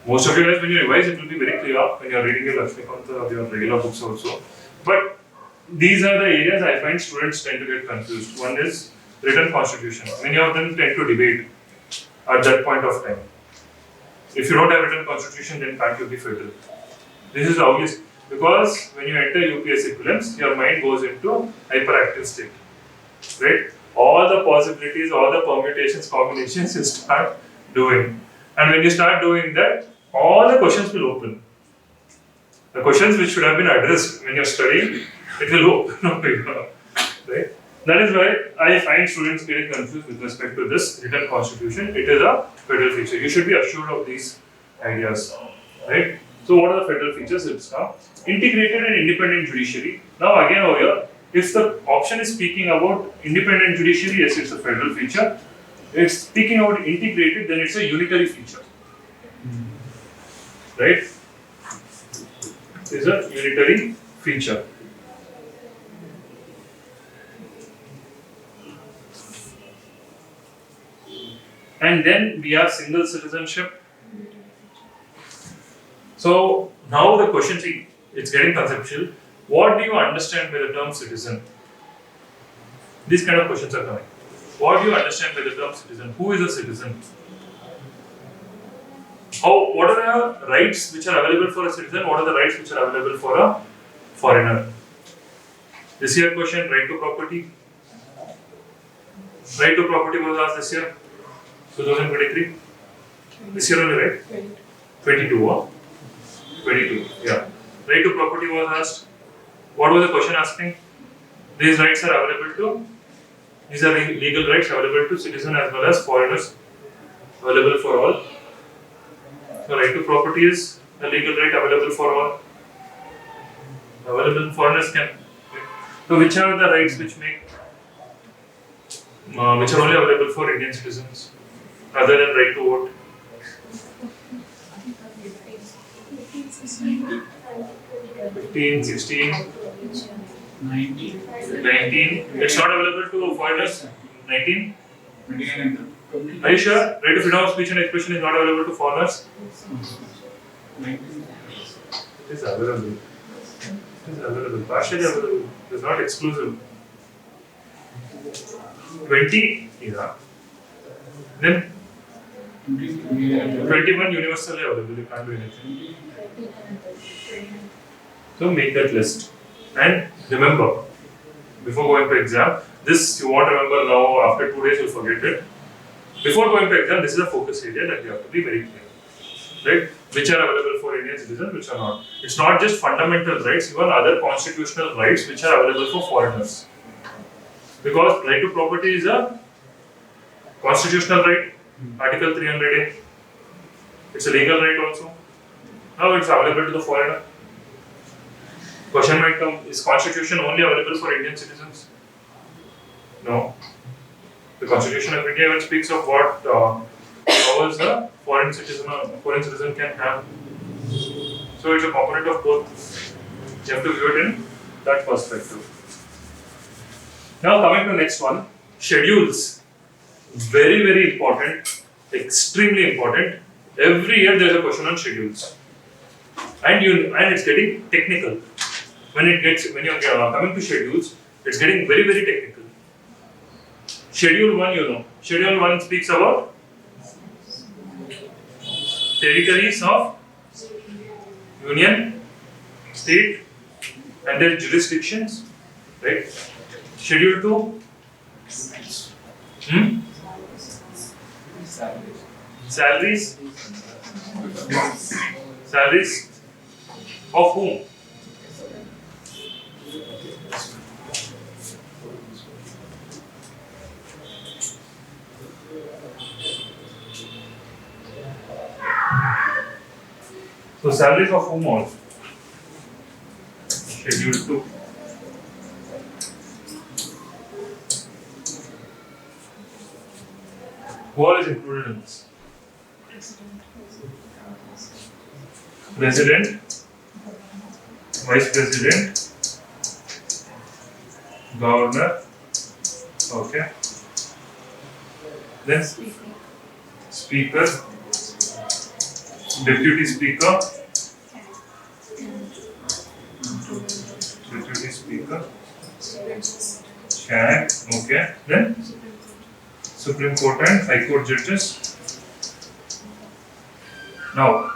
Most of you guys, when you revise, it will be very clear when you are reading your Lakshmikanta or your regular books also. But these are the areas I find students tend to get confused. One is written constitution. Many of them tend to debate at that point of time. If you don't have written constitution, then can't you be federal? This is obvious because when you enter UPSC Prelims, your mind goes into hyperactive state, right? All the possibilities, all the permutations, combinations you start doing. And when you start doing that, all the questions will open. The questions which should have been addressed when you're studying, it will open up, right? That is why I find students getting confused with respect to this written constitution. It is a federal feature. You should be assured of these ideas, right? So what are the federal features? It's now integrated and independent judiciary. Now again over here, if the option is speaking about independent judiciary, yes, it's a federal feature. If it's speaking about integrated, then it's a unitary feature, right? It's a unitary feature. And then we have single citizenship. So now the question, see, it's getting conceptual. What do you understand by the term citizen? These kind of questions are coming. What do you understand by the term citizen? Who is a citizen? What are the rights which are available for a citizen? What are the rights which are available for a foreigner? This year question, right to property. Right to property was asked this year, 2023. This year only, right? 22, huh? 22, yeah. Right to property was asked. What was the question asking? These rights are available to, these are legal rights available to citizens as well as foreigners, available for all. So right to property is a legal right available for all. Available foreigners can. So which are the rights which make, which are only available for Indian citizens, other than right to vote? 15, 16, 19. 19. It's not available to foreigners. 19. 19. Are you sure? Right to freedom of speech and expression is not available to foreigners? 19. It is available. It is available. Partially available. It is not exclusive. 20. Yeah. Then 21 universally available. You can't do anything. So make that list. And remember, before going to exam, this you won't remember now, after 2 days you'll forget it. Before going to exam, this is a focus area that you have to be very clear. Right? Which are available for Indian citizens, which are not. It's not just fundamental rights, even other constitutional rights which are available for foreigners. Because right to property is a constitutional right, Article 300A. It's a legal right also. Now it's available to the foreigner. Question might come, is constitution only available for Indian citizens? No. The Constitution of India even speaks of what powers a foreign citizen can have. So it's a component of both. You have to view it in that perspective. Now coming to next one, schedules. Very, very important, extremely important. Every year there is a question on schedules. And it's getting technical. When you're coming to schedules, it's getting very, very technical. Schedule 1, you know. Schedule 1 speaks about territories of union, state, and their jurisdictions, right? Schedule 2, Salaries. Salaries of whom? So salaries of whom all? Schedule 2. Who all is included in this? President, Vice President, Governor, okay. Then Speaker, Deputy Speaker, Deputy Speaker, can, okay. Then Supreme Court and High Court judges. Now,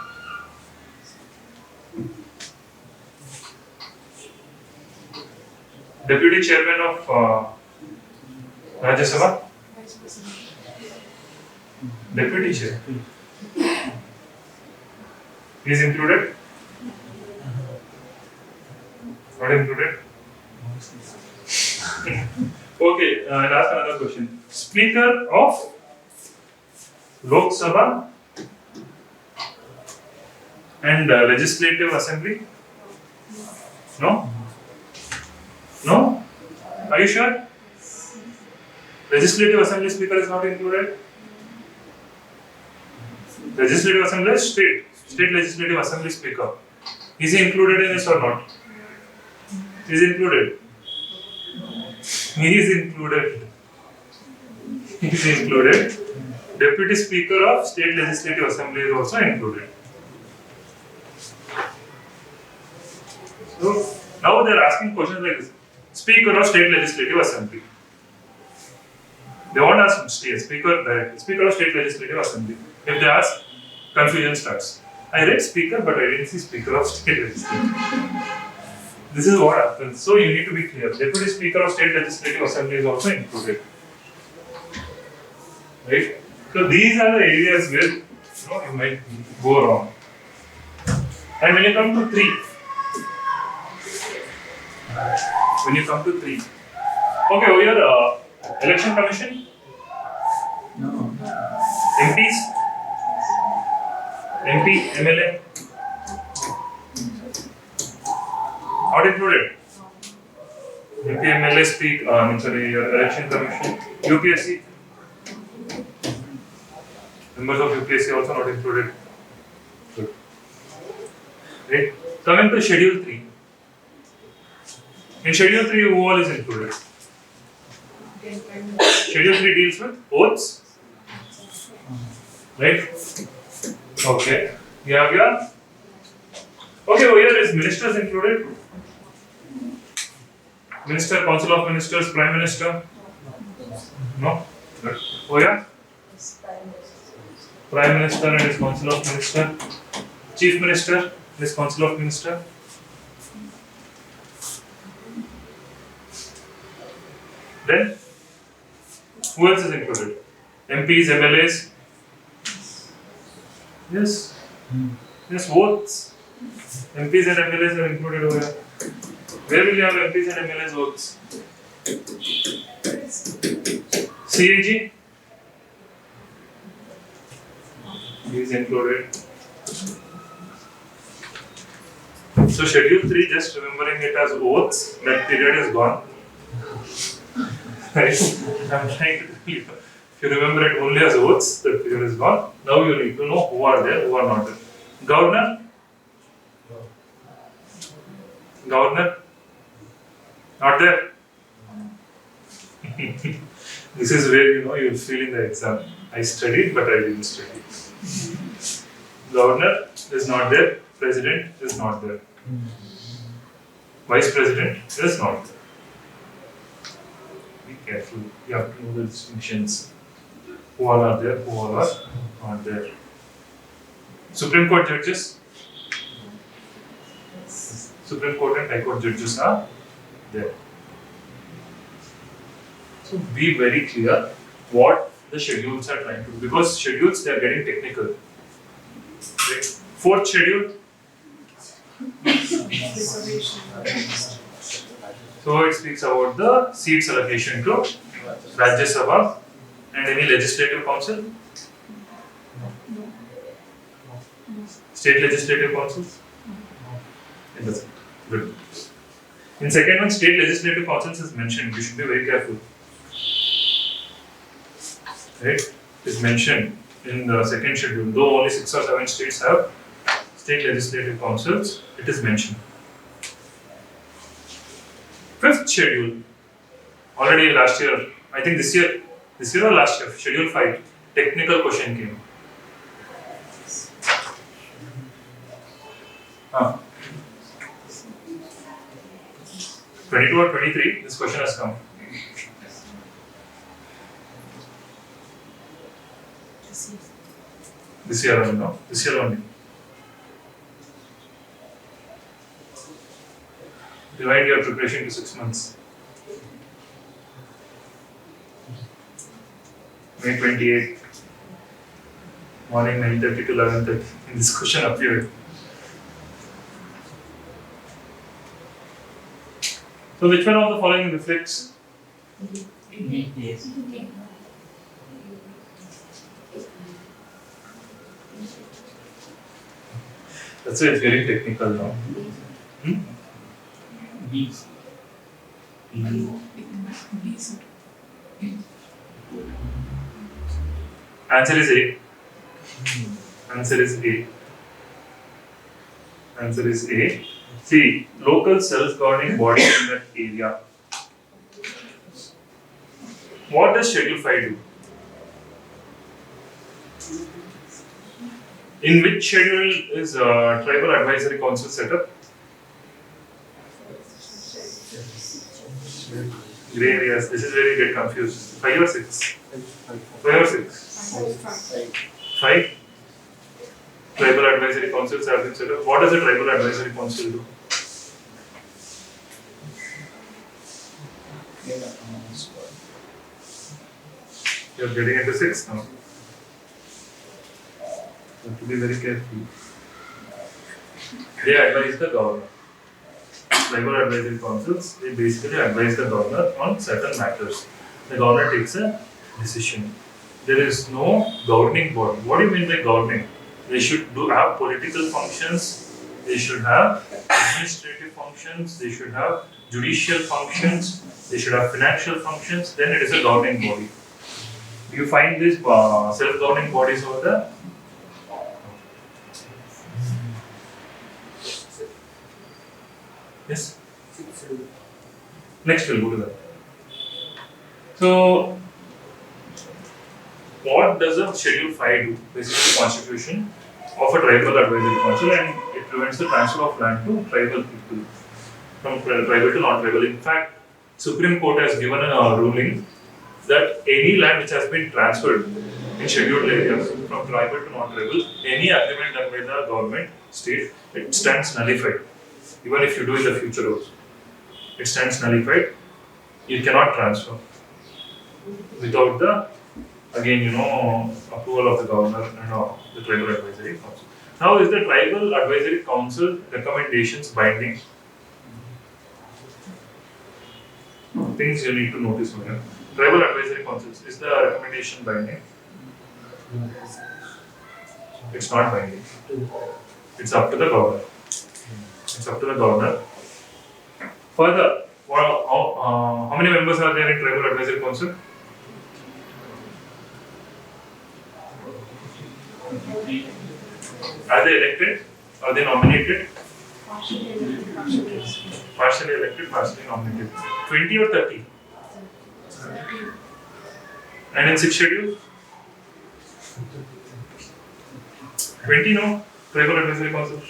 Deputy Chairman of Rajya Sabha, Deputy Chair. He is included? Not included? Okay, I'll ask another question. Speaker of Lok Sabha and Legislative Assembly? No? No? Are you sure? Legislative Assembly Speaker is not included? Legislative Assembly is State Legislative Assembly Speaker. Is he included in this or not? Is included? He is included. He is included. Deputy Speaker of State Legislative Assembly is also included. So now they are asking questions like this. Speaker of State Legislative Assembly. They won't ask Speaker directly. Speaker of State Legislative Assembly. If they ask, confusion starts. I read Speaker, but I didn't see Speaker of State Legislative. This is what happens. So you need to be clear. Deputy Speaker of State Legislative Assembly is also included. Right? So these are the areas where you might go wrong. And when you come to 3, okay, over here, Election Commission, No. MPs, MP, MLA, not included. MP, MLA speak, Election Commission, UPSC, members of UPSC also not included. Good. Right? Coming to Schedule 3. In Schedule 3, who all is included? Schedule 3 deals with oaths. Right? Okay. Yeah. Okay, over here is ministers included. Minister, Council of Ministers, Prime Minister. No? Good. Oh yeah? Prime Minister and his Council of Ministers. Chief Minister and his Council of Ministers. Then, who else is included? MPs, MLAs? Yes. Yes, votes. MPs and MLAs are included over here. Where will you have MPs and MLAs votes? CAG? He is included. So Schedule 3, just remembering it as oaths, that period is gone. Right? I'm trying to tell you. If you remember it only as oaths, that period is gone. Now you need to know who are there, who are not there. Governor? Governor? Not there? This is where you'll feel in the exam. I studied, but I didn't study. Governor is not there. President is not there. Vice President is not there. Be careful. You have to know the distinctions. Who all are there, who all are not there. Supreme Court judges. Supreme Court and High Court judges are there. So be very clear what the schedules are trying to do, because schedules they are getting technical. Right? Fourth schedule. So it speaks about the seats allocation to Rajya Sabha and any legislative council. State legislative councils. It doesn't. Good. In second one, state legislative councils is mentioned. You should be very careful. Right? It is mentioned in the second schedule. Though only 6 or 7 states have state legislative councils, it is mentioned. Fifth schedule. Already last year, I think this year or last year, schedule 5, technical question came. 22 or 23, this question has come. This year only, no? This year only. Divide your preparation to 6 months. May 28, morning 9:30 to 11:30. This question appeared. So which one of the following reflects? Yes. That's why it's very technical now. B. Answer is A. Answer is A. Answer is A. See, local self-governing body in that area. What does Schedule 5 do? In which schedule is Tribal Advisory Council set up? Grey areas. This is where you get confused. 5 or 6? 5 or 6? 5? Tribal Advisory Councils have been set up. What does a Tribal Advisory Council do? You're getting into 6 now. You have to be very careful. They advise the governor. Tribal Advisory Councils, they basically advise the governor on certain matters. The governor takes a decision. There is no governing body. What do you mean by governing? They should have political functions, they should have administrative functions, they should have judicial functions, they should have financial functions, then it is a governing body. Do you find these self-governing bodies over there? Yes? Next we'll go to that. So, what does a Schedule 5 do? Basically, constitution of a tribal advisory council, and it prevents the transfer of land to tribal people from tribal to non-tribal. In fact, Supreme Court has given a ruling that any land which has been transferred in scheduled areas from tribal to non-tribal, any agreement done by the government, state, it stands nullified. Even if you do in the future also, it stands nullified. You cannot transfer without the, again, approval of the governor and the Tribal Advisory Council. Now, is the Tribal Advisory Council recommendations binding? Things you need to notice here. Tribal Advisory Councils, is the recommendation binding? It's not binding. It's up to the governor. It's up to the governor. Further, how many members are there in Tribal Advisory Council? Are they elected? Are they nominated? Partially elected, partially excluded. Partially elected, partially nominated. 20 or 30? And in 6th schedule? 20, no? Tribal Advisory Council.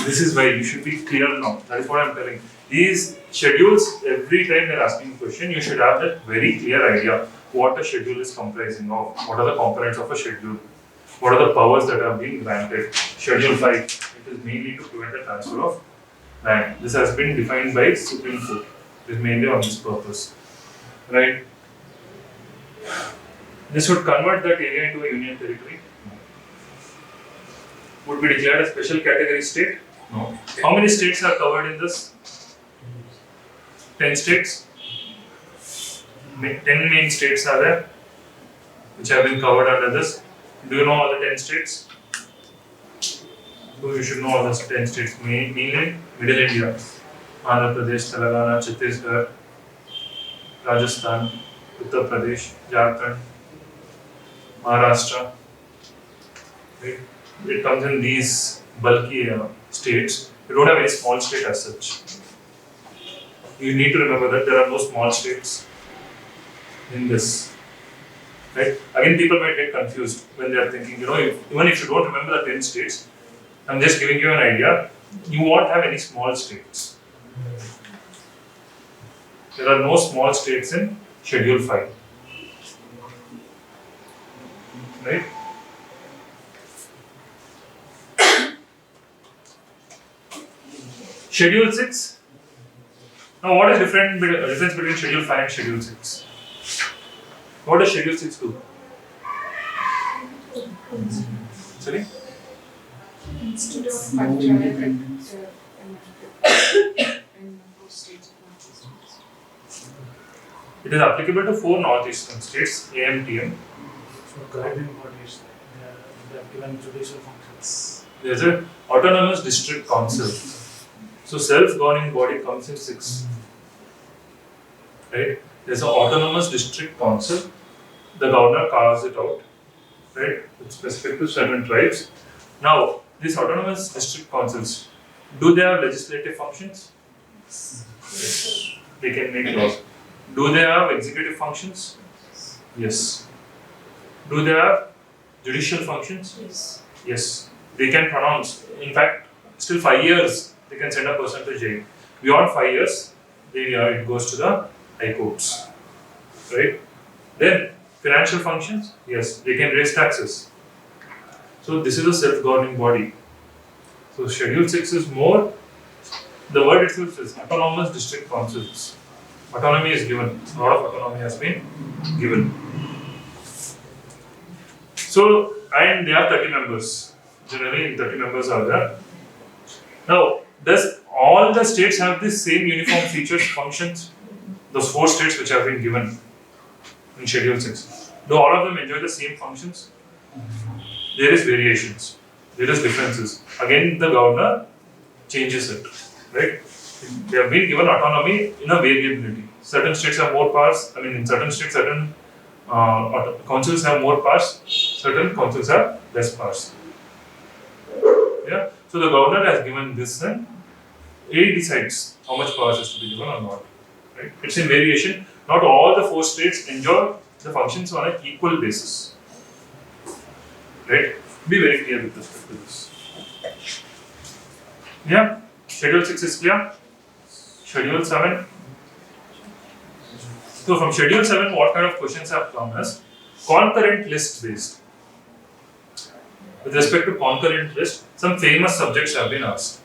This is why you should be clear now. That is what I am telling. These schedules, every time they are asking a question, you should have that very clear idea what a schedule is comprising of. What are the components of a schedule? What are the powers that are being granted? Schedule 5, it is mainly to prevent the transfer of land. This has been defined by Supreme Court. It is mainly on this purpose. Right? This would convert that area into a union territory. Would be declared a special category state. No. How many states are covered in this? 10 states. 10 main states are there, which have been covered under this. Do you know all the 10 states? So you should know all the 10 states. Mainly Middle India. Andhra Pradesh, Telangana, Chhattisgarh, Rajasthan, Uttar Pradesh, Jharkhand, Maharashtra. Right? It comes in these bulky states. You don't have any small state as such. You need to remember that there are no small states in this. Right? Again, people might get confused when they are thinking, even if you don't remember the 10 states, I'm just giving you an idea, you won't have any small states. There are no small states in Schedule 5. Right? Schedule 6. Now, what is difference between Schedule 5 and Schedule 6? What does Schedule 6 do? Sorry? Instead of functional and states. It is applicable to 4 northeastern states, AMTM. So governing bodies, they have given judicial functions. There is an autonomous district council. So self-governing body comes in 6. Right? There is an autonomous district council. The governor carves it out. Right? It's specific to certain tribes. Now, these autonomous district councils, do they have legislative functions? Yes. They can make laws. Do they have executive functions? Yes. Do they have judicial functions? Yes. Yes. They can pronounce. In fact, still 5 years, they can send a person to jail. Beyond 5 years, it goes to the high courts. Right? Then, financial functions? Yes. They can raise taxes. So, this is a self-governing body. So, Schedule 6 is more, the word itself is autonomous district councils. Autonomy is given. A lot of autonomy has been given. So, and they have 30 members. Generally, 30 members are there. Now, does all the states have the same uniform features, functions? Those 4 states which have been given in Schedule 6. Do all of them enjoy the same functions? There is variations. There is differences. Again, the governor changes it. Right? They have been given autonomy in a variability. Certain states have more powers. In certain states, certain councils have more powers. Certain councils have less powers. Yeah. So the governor has given this, and he decides how much powers is to be given or not. Right? It's in variation. Not all the 4 states enjoy the functions on an equal basis. Right? Be very clear with respect to this. Yeah. Schedule 6 is clear. Schedule 7. So from Schedule 7, what kind of questions have come as concurrent list based? With respect to concurrent list, some famous subjects have been asked.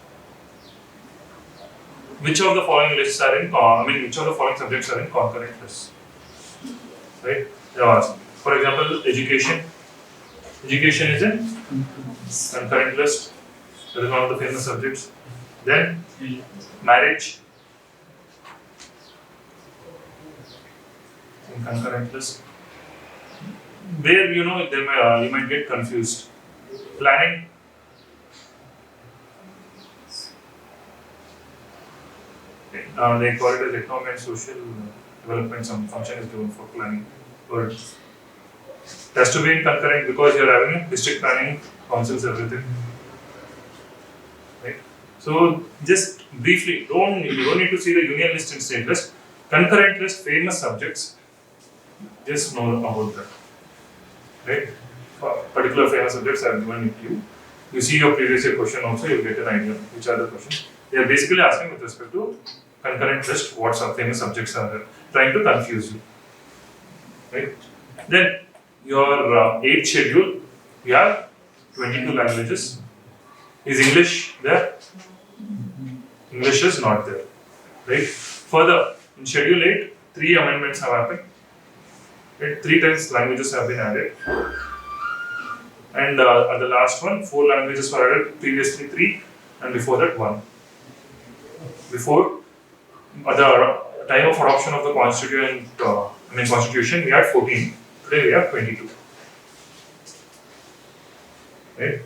Which of the following lists are in, which of the following subjects are in concurrent lists? Right? They have asked. For example, education. Education is in concurrent list. That is one of the famous subjects. Then marriage in concurrent list. Where you might get confused. Planning. They call it as economic and social development. Some function is given for planning. But it has to be in concurrent because you are having district planning, councils, everything. Right? So just briefly, you don't need to see the union list and state list. Concurrent list, famous subjects. Just know about that. Right? Particular famous subjects I have given it to you. You see your previous year question also, you will get an idea which are the questions. They are basically asking with respect to concurrent list, what famous subjects are there, trying to confuse you. Right? Then your 8th schedule, you have 22 languages. Is English there? English is not there. Right? Further, in Schedule 8, 3 amendments have happened. Right? 3 times languages have been added. And at the last one, 4 languages were added, previously 3, and before that 1. Before, at the time of adoption of the constitution, we had 14. Today we have 22. Right?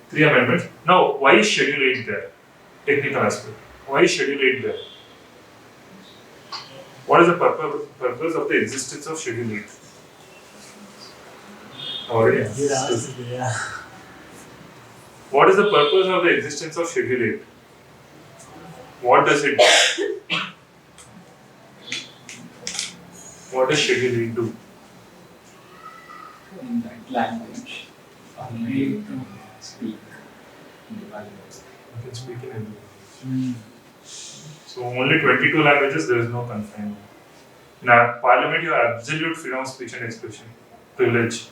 3 amendments. Now, why is Schedule 8 there? Technical aspect. Why is Schedule 8 there? What is the purpose of the existence of Schedule 8? Already You answered. asked it, yeah. What is the purpose of the existence of Schedule 8? What does it do? What does Schedule 8 do? In that language, only to speak in the language. You can speak in any language. So only 22 languages, there is no confinement. In our parliament, you have absolute freedom of speech and expression, privilege.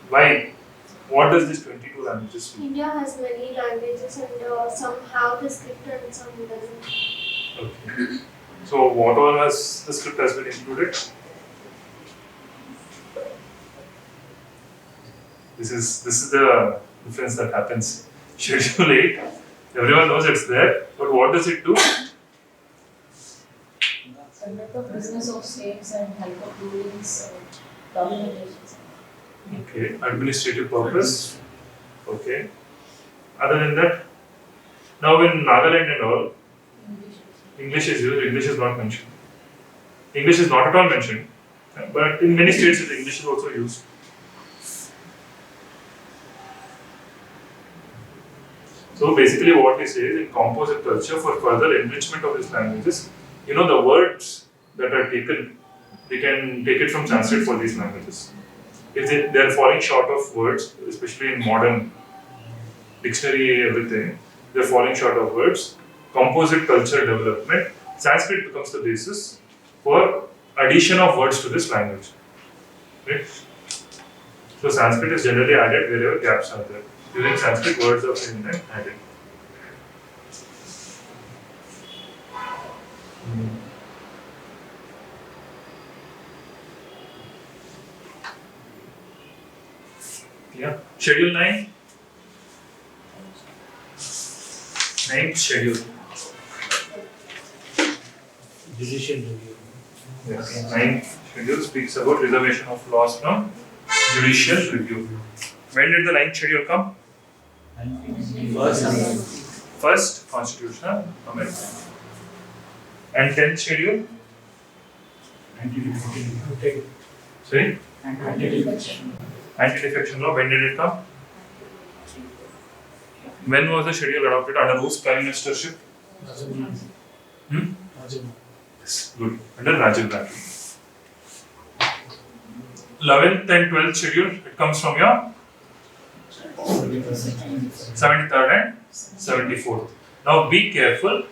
Why? What does this 22 languages do? India has many languages and some have the script and some doesn't. Okay. So what all has the script has been included? This is the difference that happens. Schedule 8, everyone knows it's there, but what does it do? Conduct of business of states and help of rulings, documentations. Okay, administrative purpose. Okay. Other than that, now in Nagaland and all, English is used, English is not mentioned. English is not at all mentioned, but in many states English is also used. So basically what we say is in composite culture, for further enrichment of these languages, the words that are taken, we can take it from Sanskrit for these languages. If they are falling short of words, especially in modern dictionary everything, they are falling short of words. Composite culture development, Sanskrit becomes the basis for addition of words to this language. Right? So Sanskrit is generally added wherever gaps are there. Using Sanskrit, words are same time added. Yeah. Schedule 9. 9th schedule. Judicial review. Yes. 9th schedule speaks about reservation of laws from judicial review. When did the 9th schedule come? First constitutional amendment. And 10th schedule? Sorry? Anti-defection law, when did it come? When was the schedule adopted? Under whose prime ministership? Yes, good. Under Rajiv Gandhi. 11th and 12th schedule, it comes from your 73rd and 74th. Now be careful.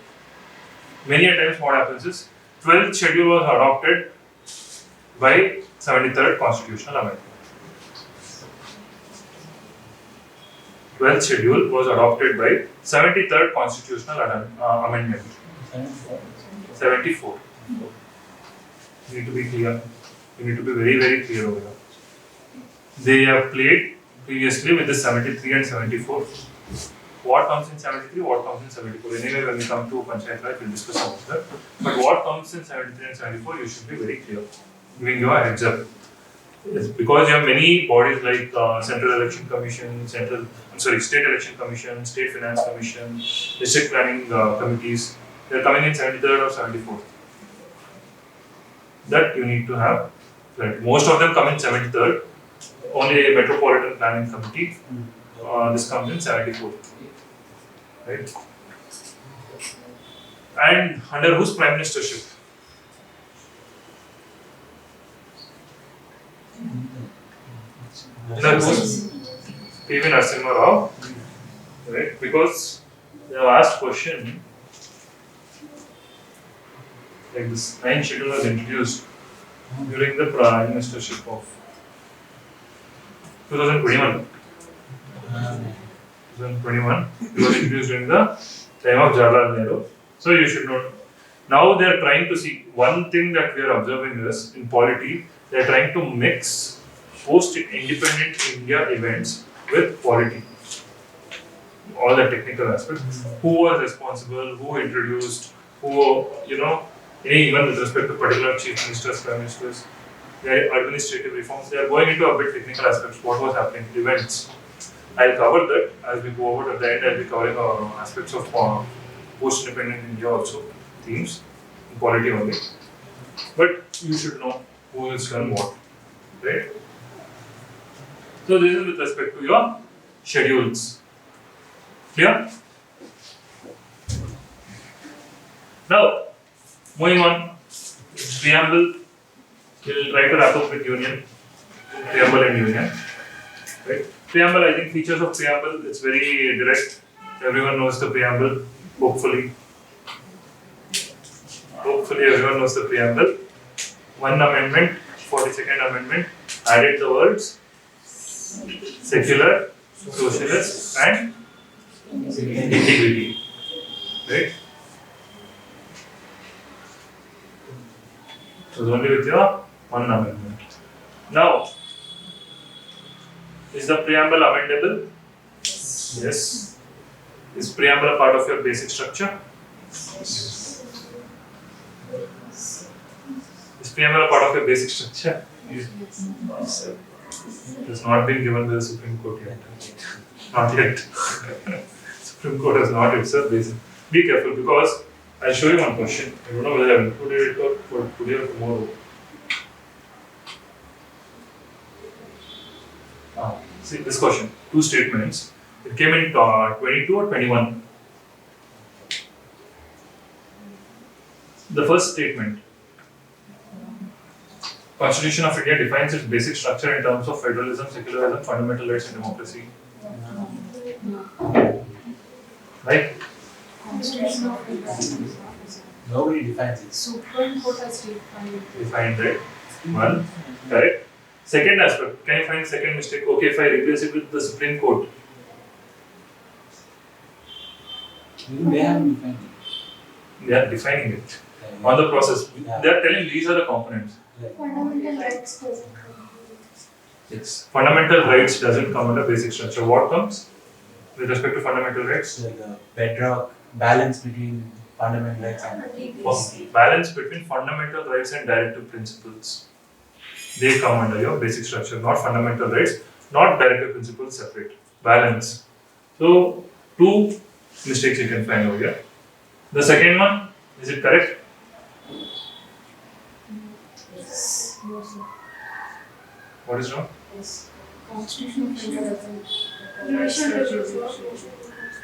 Many a times what happens is 12th schedule was adopted by 73rd constitutional amendment. 12th schedule was adopted by 73rd constitutional amendment. 74. You need to be clear. You need to be very, very clear over here. They have played previously with the 73 and 74. What comes in 73, what comes in 74? Anyway, when we come to Panchayat Raj, we'll discuss about that. But what comes in 73 and 74, you should be very clear. Giving you a heads up. Yes, because you have many bodies like Central Election Commission, State Election Commission, State Finance Commission, District Planning Committees. They are coming in 73rd or 74th. That you need to have. Right. Most of them come in 73rd. Only a Metropolitan Planning Committee. This comes in 74th. Right. And under whose prime ministership? P.V. Narasimha Rao, right? Because they have asked question like this 9th schedule was introduced during the prime ministership of 2021. 2021, it was introduced during the time of Jawaharlal Nehru. So you should know. Now they are trying to see, one thing that we are observing is in polity, they are trying to mix post-independent India events with polity. All the technical aspects. Who was responsible, who introduced, who, even with respect to particular chief ministers, prime ministers, their administrative reforms, they are going into a bit technical aspects, what was happening, events. I'll cover that as we go over. At the end, I'll be covering aspects of post-independent India also, themes, in polity only. But you should know who has done what, right? So this is with respect to your schedules. Clear? Now, moving on, preamble. We'll try to wrap up with union, preamble and union. Right? Preamble, I think features of preamble, it's very direct. Everyone knows the preamble, hopefully. Hopefully everyone knows the preamble. One amendment, 42nd amendment, added the words secular, socialist and integrity. Right? So it's only with your one amendment. Now, is the preamble amendable? Yes. Is preamble a part of your basic structure? Is preamble a part of your basic structure? Yes. It has not been given by the Supreme Court yet. Not yet. Supreme Court has not yet said basic. Be careful because I'll show you one question. I don't know whether I've included it or for today or tomorrow. See this question, two statements. It came in 22 or 21. The first statement. Constitution of India defines its basic structure in terms of federalism, secularism, fundamental rights and democracy. Right? Constitution of India. Nobody defines it. Supreme Court has defined. Defined, right? One, correct. Second aspect, can you find the second mistake? Okay, if I replace it with the Supreme Court. Even they haven't defined it. They are defining it on the process. Yeah. They are telling these are the components. Fundamental rights doesn't come. It's fundamental rights doesn't come under basic structure. What comes with respect to fundamental rights? It's like a bedrock balance between fundamental rights and Balance between fundamental rights and directive principles. They come under your basic structure, not fundamental rights, not directive principles separate. Balance. So, two mistakes you can find over here. The second one, is it correct? Yes. No, sir. What is wrong? Yes. Constitution of India doesn't. Judicial review.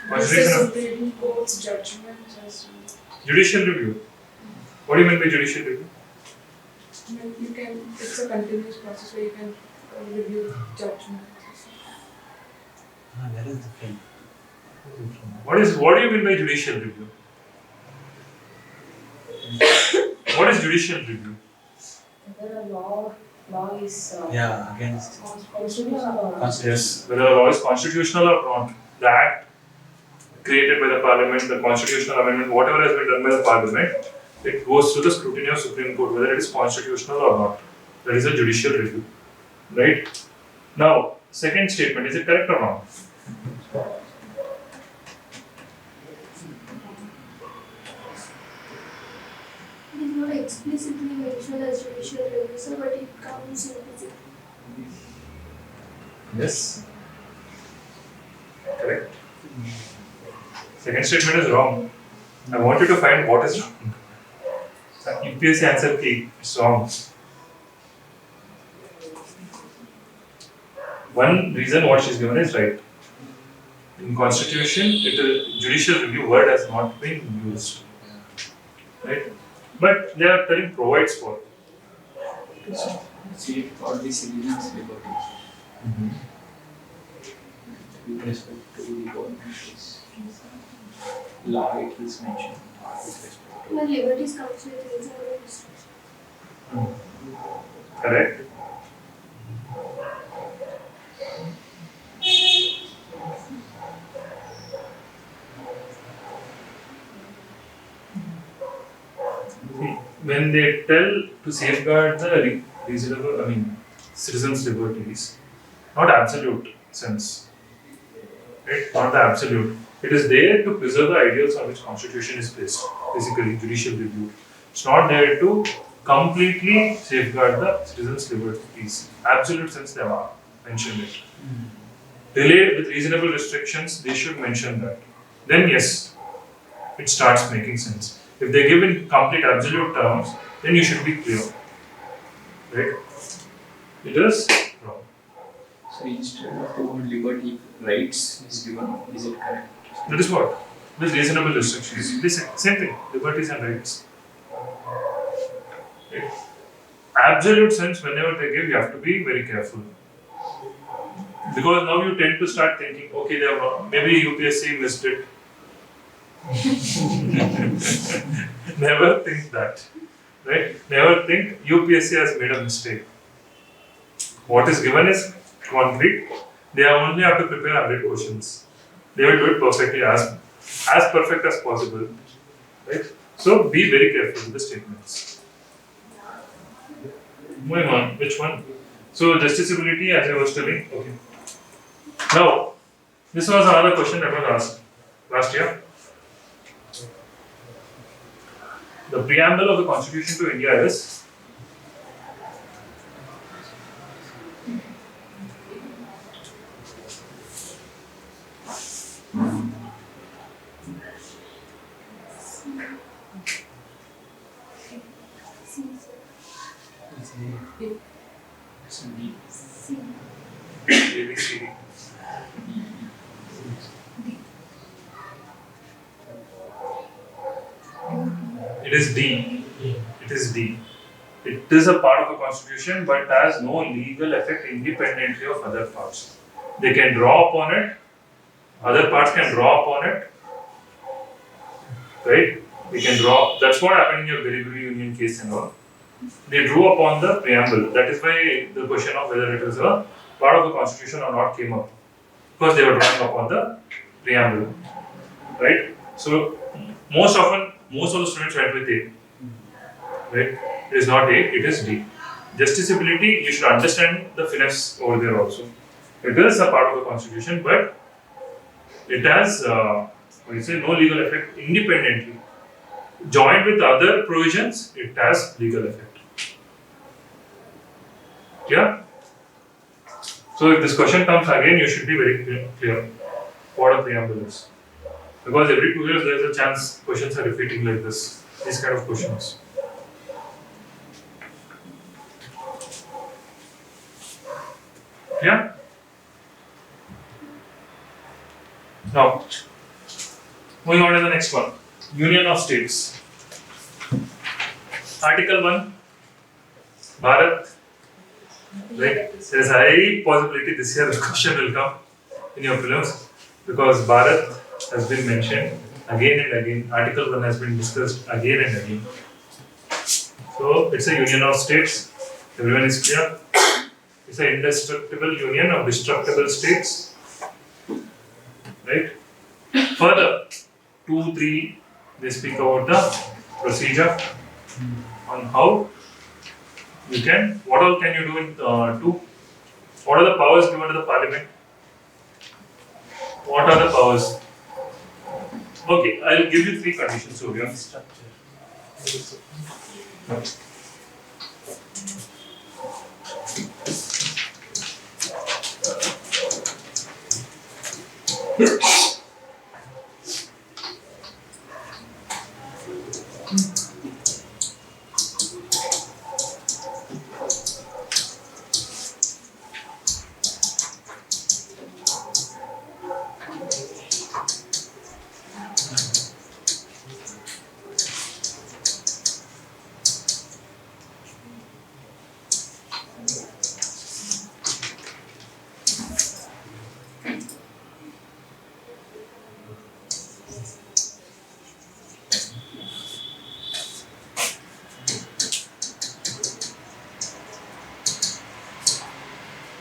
Constitution of Supreme Court's judgment as judicial review. What do you mean by judicial review? you can. It's a continuous process where you can review judgment. that is different. What do you mean by judicial review? What is judicial review? Whether a law is Yeah, against constitutional or not. constitution. Yes, whether a law is constitutional or not. The act created by the parliament, the constitutional amendment, whatever has been done by the parliament, it goes through the scrutiny of Supreme Court, whether it is constitutional or not. That is a judicial review. Right? Now, second statement, is it correct or wrong? It is not explicitly mentioned as judicial review, sir, but it comes implicitly. Yes. Correct. Second statement is wrong. I want you to find what is wrong. UPSC answer key, it's wrong. One reason what she's given is right. In constitution, judicial review word has not been used. Right? But they are telling provides for. See, all the citizens' liberties with respect to the government is law, it is mentioned. With respect to When liberties comes with reason and restriction. Correct? when they tell to safeguard the citizens' liberties, not absolute sense, right? Not the absolute. It is there to preserve the ideals on which constitution is based, basically judicial review. It's not there to completely safeguard the citizens' liberties. Absolute sense they have mentioned it. Delayed with reasonable restrictions, they should mention that. Then yes, it starts making sense. If they give in complete absolute terms, then you should be clear. Right? It is wrong. So instead of the word liberty, rights is given. Is it correct? That is what? With reasonable restrictions. This same thing, liberties and rights. Right? Absolute sense, whenever they give, you have to be very careful. Because now you tend to start thinking, okay, they are wrong. Maybe UPSC missed it. Never think that. Right? Never think UPSC has made a mistake. What is given is concrete. They only have to prepare 100 questions. They will do it perfectly, as perfect as possible. Right? So be very careful with the statements. Moving on, which one? So justiciability, as I was telling, okay. Now, this was another question that was asked last year. The preamble of the Constitution to India is ABCD. It is D. It is D. It is a part of the Constitution but has no legal effect independently of other parts. They can draw upon it, other parts can draw upon it, right? They can draw, that's what happened in your Guriguri Union case and all. They drew upon the preamble. That is why the question of whether it is a part of the Constitution or not came up. Because they were drawing upon the preamble. Right? So, most of the students went with A. Right? It is not A, it is D. Justiciability, you should understand the finesse over there also. It is a part of the Constitution, but it has no legal effect independently. Joined with other provisions, it has legal effect. Yeah? So if this question comes again, you should be very clear what a preamble is. Because every 2 years there is a chance questions are repeating like this. These kind of questions. Yeah? Now, moving on to the next one. Union of States. Article 1. Bharat. Right? There is a high possibility this year the question will come in your prelims because Bharat has been mentioned again and again. Article 1 has been discussed again and again. So, it's a union of states. Everyone is clear? It's an indestructible union of destructible states. Right? Further, 2, 3, they speak about the procedure on how you can, what all can you do in 2? What are the powers given to the parliament? What are the powers? Okay, I will give you 3 conditions over here. Okay.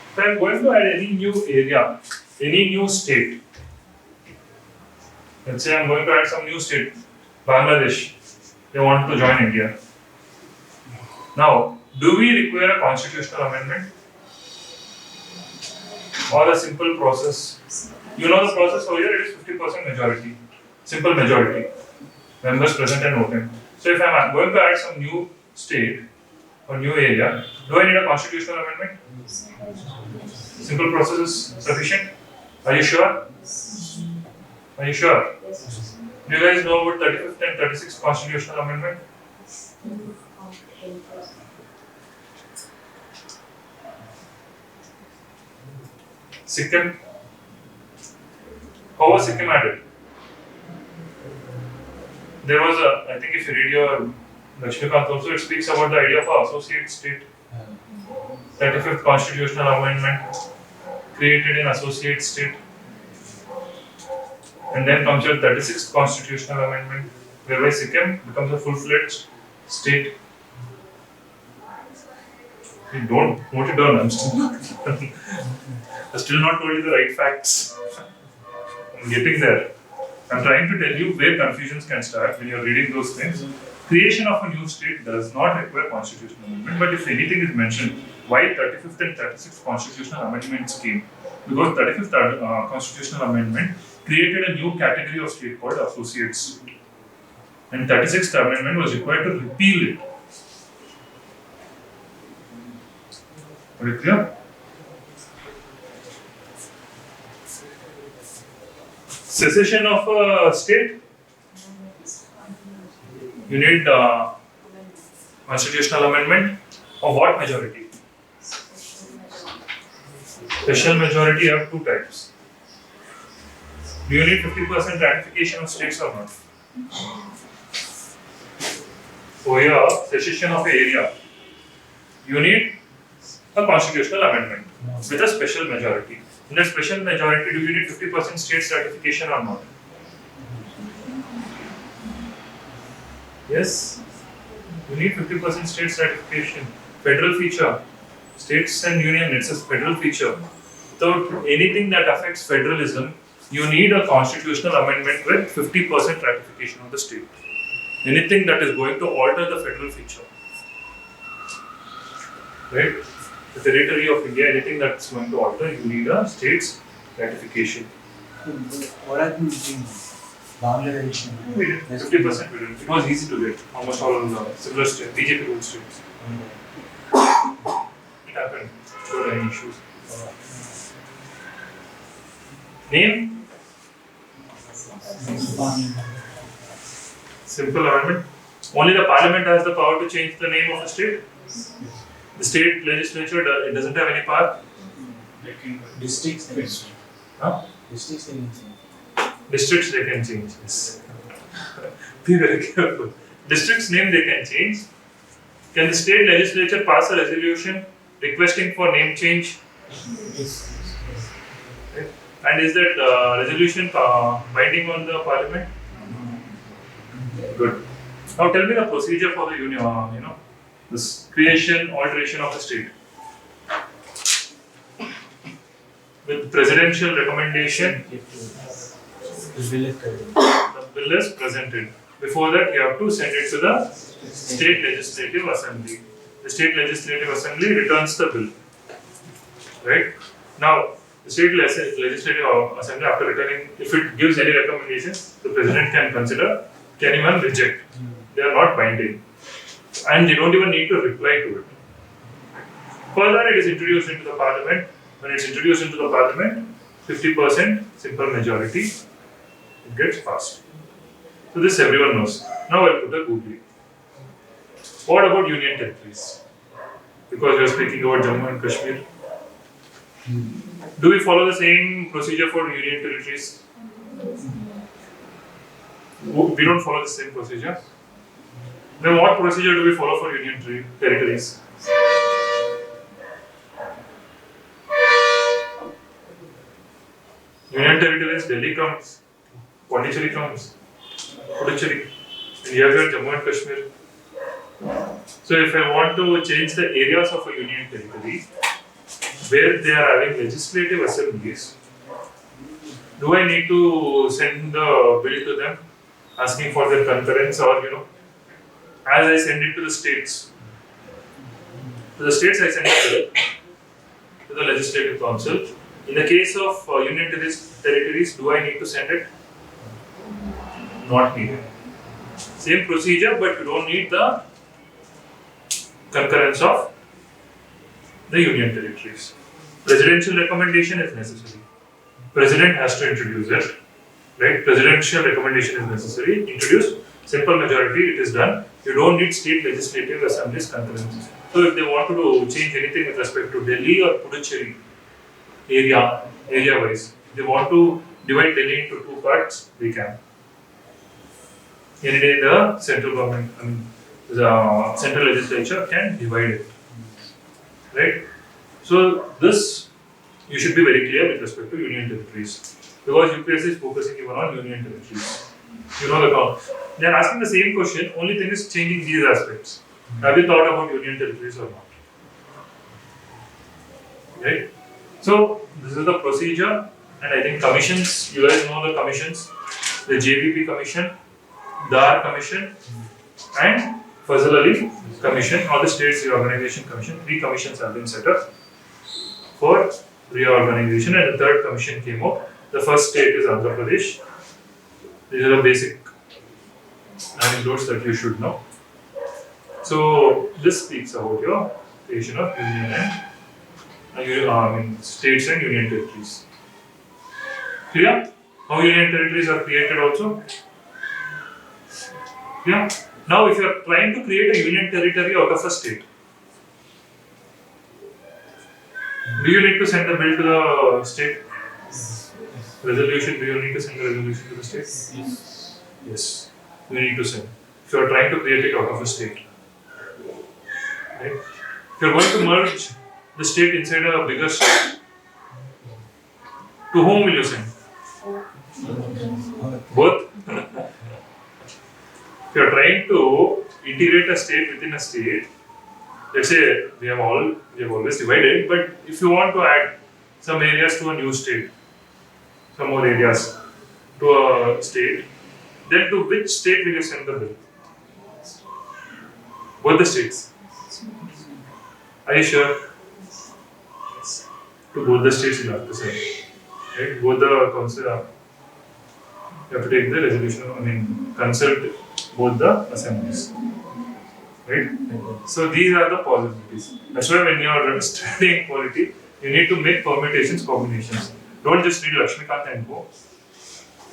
If I am going to add any new area, any new state, let's say I am going to add some new state, Bangladesh, they want to join India. Now, do we require a constitutional amendment or a simple process? You know the process over here, it is 50% majority. Simple majority. Members present and voting. So if I am going to add some new state or new area, do I need a constitutional amendment? Simple process is sufficient? Are you sure? Are you sure? Do you guys know about 35th and 36th constitutional amendment? Sikkim? How was Sikkim added? There was a, I think if you read your Lakshmikant also, it speaks about the idea of an associate state. 35th constitutional amendment created an associate state. And then comes your 36th constitutional amendment, whereby Sikkim becomes a full-fledged state. You don't note it down, I'm still not told you the right facts. I'm getting there. I'm trying to tell you where confusions can start when you're reading those things. Creation of a new state does not require constitutional amendment, but if anything is mentioned, why 35th and 36th constitutional amendments came? Because 35th constitutional amendment created a new category of state called associates. And 36th amendment was required to repeal it. Are you clear? Secession of a state, you need constitutional amendment of what majority? Special majority, you have two types. Do you need 50% ratification of states or not? So here, secession of an area, you need a constitutional amendment with a special majority. In that special majority, do you need 50% states ratification or not? Yes, you need 50% states ratification. Federal feature, states and union, it's a federal feature. Without anything that affects federalism, you need a constitutional amendment with 50% ratification of the state. Anything that is going to alter the federal feature. Right? The territory of India, anything that's going to alter, you need a state's ratification. What happened between Bangladesh and We did 50% we did. It was easy to get. Almost all of the similar states, BJP ruled states. It happened without any issues. Name? Simple amendment. Only the parliament has the power to change the name of the state. The state legislature it doesn't have any power. districts? Huh? Districts they can change. Districts they can change. Yes. Be very careful. Districts name they can change. Can the state legislature pass a resolution requesting for name change? Okay. And is that resolution binding on the parliament? Good. Now tell me the procedure for the union. This creation, alteration of the state. With presidential recommendation, the bill is presented. Before that, you have to send it to the state legislative assembly. The state legislative assembly returns the bill. Right? Now, the state legislative assembly, after returning, if it gives any recommendations, the president can consider, can even reject. They are not binding. And they don't even need to reply to it. Further, it is introduced into the parliament. When it's introduced into the parliament, 50% simple majority, it gets passed. So this everyone knows. Now I'll put a googly. What about union territories? Because we are speaking about Jammu and Kashmir. Do we follow the same procedure for union territories? We don't follow the same procedure. Then what procedure do we follow for union territories? Union territories, Delhi comes, Pondicherry comes, Puducherry, and here we are Jammu and Kashmir. So if I want to change the areas of a union territory where they are having legislative assemblies, do I need to send the bill to them asking for their concurrence, or as I send it to the states, To the states, I send it to the Legislative Council. In the case of Union territories, do I need to send it? Not needed. Same procedure, but you don't need the concurrence of the Union territories. Presidential recommendation is necessary. President has to introduce it. Right? Presidential recommendation is necessary. Introduce. Simple majority, it is done. You don't need state legislative assemblies concurrence. So if they want to change anything with respect to Delhi or Puducherry area wise, if they want to divide Delhi into two parts, they can. Any day the central government, the central legislature can divide it. Right? So this you should be very clear with respect to union territories. Because UPSC is focusing even on union territories. You know the count. They are asking the same question, only thing is changing these aspects. Have you thought about union territories or not? Right? So this is the procedure, and I think commissions, you guys know the commissions, the JVP commission, the R commission, and Fazal Ali commission, or the states reorganization commission. 3 commissions have been set up for reorganization, and the 3rd commission came out. The first state is Andhra Pradesh. These are the basic anecdotes that you should know. So this speaks about your creation of union and states and union territories. Clear? How union territories are created also? Yeah. Now, if you are trying to create a union territory out of a state, do you need to send the bill to the state? Resolution, do you need to send the resolution to the state? Yes. You need to send. If you are trying to create it out of a state. Right? If you are going to merge the state inside a bigger state, to whom will you send? Both. If you are trying to integrate a state within a state, let's say we have always divided, but if you want to add some areas to a new state, some more areas to a state, then to which state will you send the bill? Both the states. Are you sure? To both the states you have to send. Right? Both the council, you have to take the resolution, consult both the assemblies. Right? So these are the possibilities. That's why when you are studying polity, you need to make permutations, combinations. Don't just read Lakshmikant and go.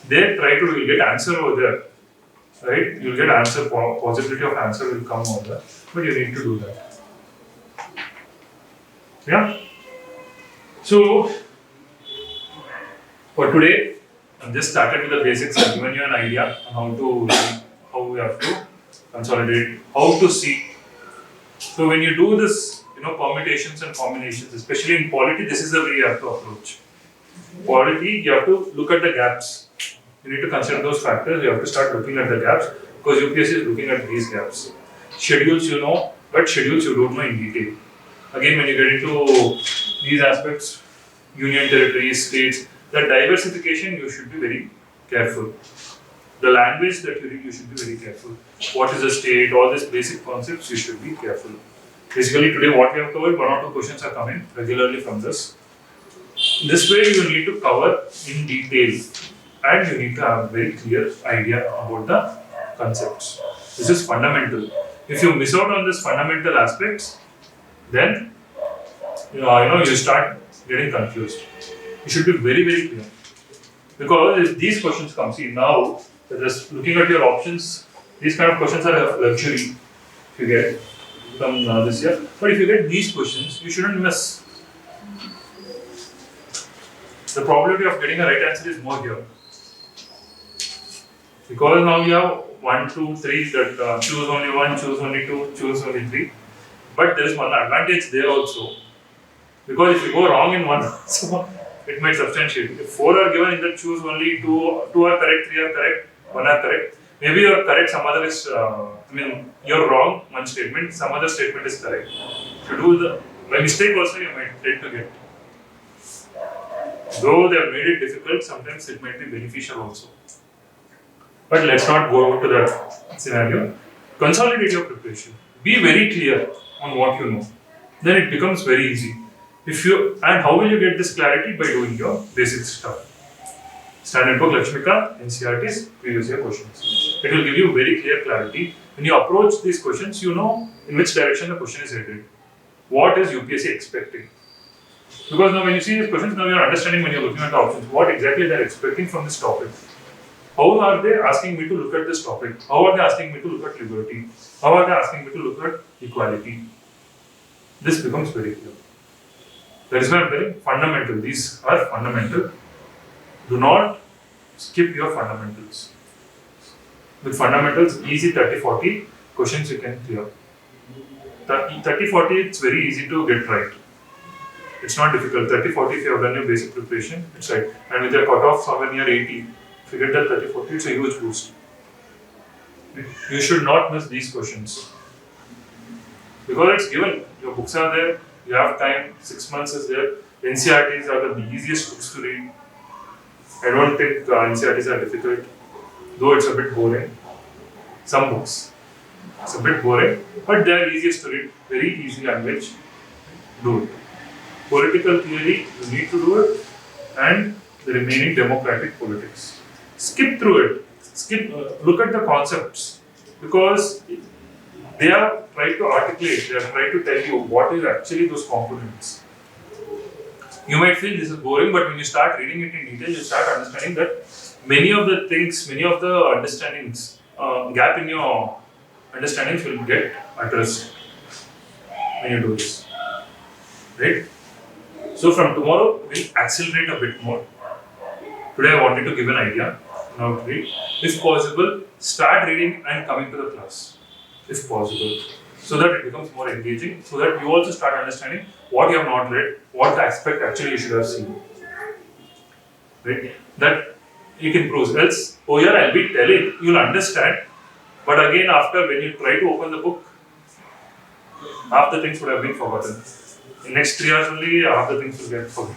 There, try to, you'll get answer over there. Right? You'll get answer, possibility of answer will come over there. But you need to do that. Yeah? So, for today, I've just started with the basics. I've given you an idea on how we have to consolidate, how to see. So when you do this, permutations and combinations, especially in polity, this is the way you have to approach. Polity, you have to look at the gaps. You need to consider those factors. You have to start looking at the gaps because UPSC is looking at these gaps. Schedules you know, but schedules you don't know in detail. Again, when you get into these aspects, union territories, states, the diversification you should be very careful. The language that you read, you should be very careful. What is a state? All these basic concepts you should be careful. Basically, today what we have covered, 1 or 2 questions are coming regularly from this. This way, you need to cover in detail, and you need to have a very clear idea about the concepts. This is fundamental. If you miss out on these fundamental aspects, then you start getting confused. You should be very, very clear. Because if these questions come, see now, just looking at your options, these kind of questions are a luxury if you get from this year. But if you get these questions, you shouldn't miss. The probability of getting a right answer is more here. Because now you have 1, 2, 3 that choose only 1, choose only 2, choose only 3. But there is one advantage there also. Because if you go wrong in one, it might substantiate. If 4 are given, in that choose only 2 are correct, 3 are correct, 1 are correct. Maybe you are correct, some other is, you're wrong, one statement, some other statement is correct. To do by mistake also you might tend to get. Though they have made it difficult, sometimes it might be beneficial also. But let's not go to that scenario. Consolidate your preparation. Be very clear on what you know. then it becomes very easy. And how will you get this clarity? By doing your basic stuff. Standard book, Lakshmika, NCERT's previous year questions. It will give you very clear clarity. When you approach these questions, you know in which direction the question is headed. What is UPSC expecting? Because now when you see these questions, now you are understanding when you are looking at the options, what exactly they are expecting from this topic. How are they asking me to look at this topic? How are they asking me to look at liberty? How are they asking me to look at equality? This becomes very clear. That is why I am telling fundamental. These are fundamental. Do not skip your fundamentals. With fundamentals, easy 30-40 questions you can clear. 30-40, it's very easy to get right. It's not difficult. 30-40, if you have done your basic preparation, it's right. And with your cutoff somewhere near 80, if you get that 30-40, it's a huge boost. You should not miss these questions. Because it's given. Your books are there, you have time, 6 months is there. NCERTs are the easiest books to read. I don't think NCERTs are difficult, though it's a bit boring. Some books. It's a bit boring, but they are easiest to read. Very easy language. Do it. Political theory, you need to do it. And the remaining democratic politics. Skip through it. Look at the concepts. Because they are trying to articulate, they are trying to tell you what is actually those components. You might feel this is boring, but when you start reading it in detail, you start understanding that many of the things, many of the understandings, gap in your understandings will get addressed when you do this. Right? So from tomorrow, we'll accelerate a bit more. Today I wanted to give an idea on how to read. If possible, start reading and coming to the class. If possible. So that it becomes more engaging, so that you also start understanding what you have not read, what aspect actually you should have seen. Right? That you can prove. Else, oh yeah, I'll be telling, you'll understand. But again, after when you try to open the book, half the things would have been forgotten. In next 3 hours only, half the things will get forgotten.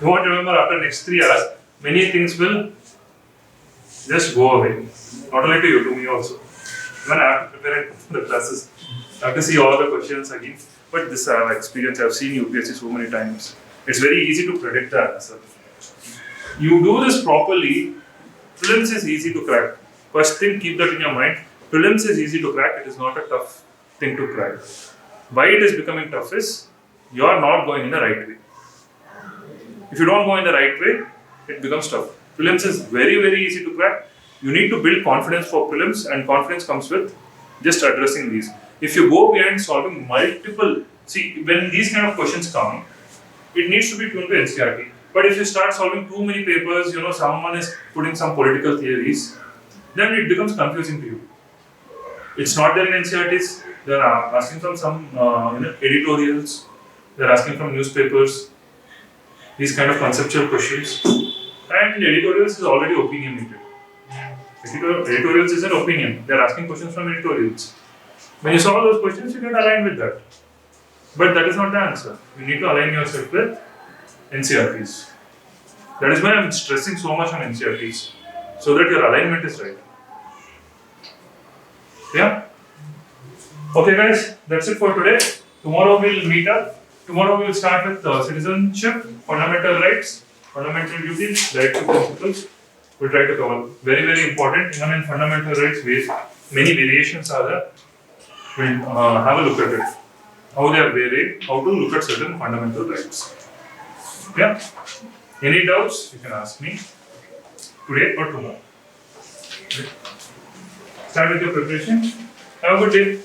You won't remember after next 3 hours, many things will just go away. Not only to you, to me also. When I have to prepare it for the classes, I have to see all the questions again. But this I have experience, I have seen UPSC so many times. It's very easy to predict the answer. You do this properly, prelims is easy to crack. First thing, keep that in your mind. Prelims is easy to crack, it is not a tough thing to crack. Why it is becoming tough is, you are not going in the right way. If you don't go in the right way, it becomes tough. Prelims is very, very easy to crack. You need to build confidence for prelims, and confidence comes with just addressing these. If you go behind solving multiple, see, when these kind of questions come, it needs to be tuned to NCERT. But if you start solving too many papers, someone is putting some political theories, then it becomes confusing to you. It's not there in NCERTs. They are asking from some editorials. They are asking from newspapers. These kind of conceptual questions. And editorials is already opinionated. Editorials is an opinion. They are asking questions from editorials. When you solve those questions, you get aligned with that. But that is not the answer. You need to align yourself with NCERTs. That is why I am stressing so much on NCERTs. So that your alignment is right. Yeah? Okay guys, that's it for today. Tomorrow we'll meet up. Tomorrow we'll start with citizenship, fundamental rights, fundamental duties, right to principles. We'll try to cover. Very, very important. Even in fundamental rights, many variations are there. We'll have a look at it. How they are varied, how to look at certain fundamental rights. Yeah? Any doubts? You can ask me today or tomorrow. Start with your preparation. Have a good day.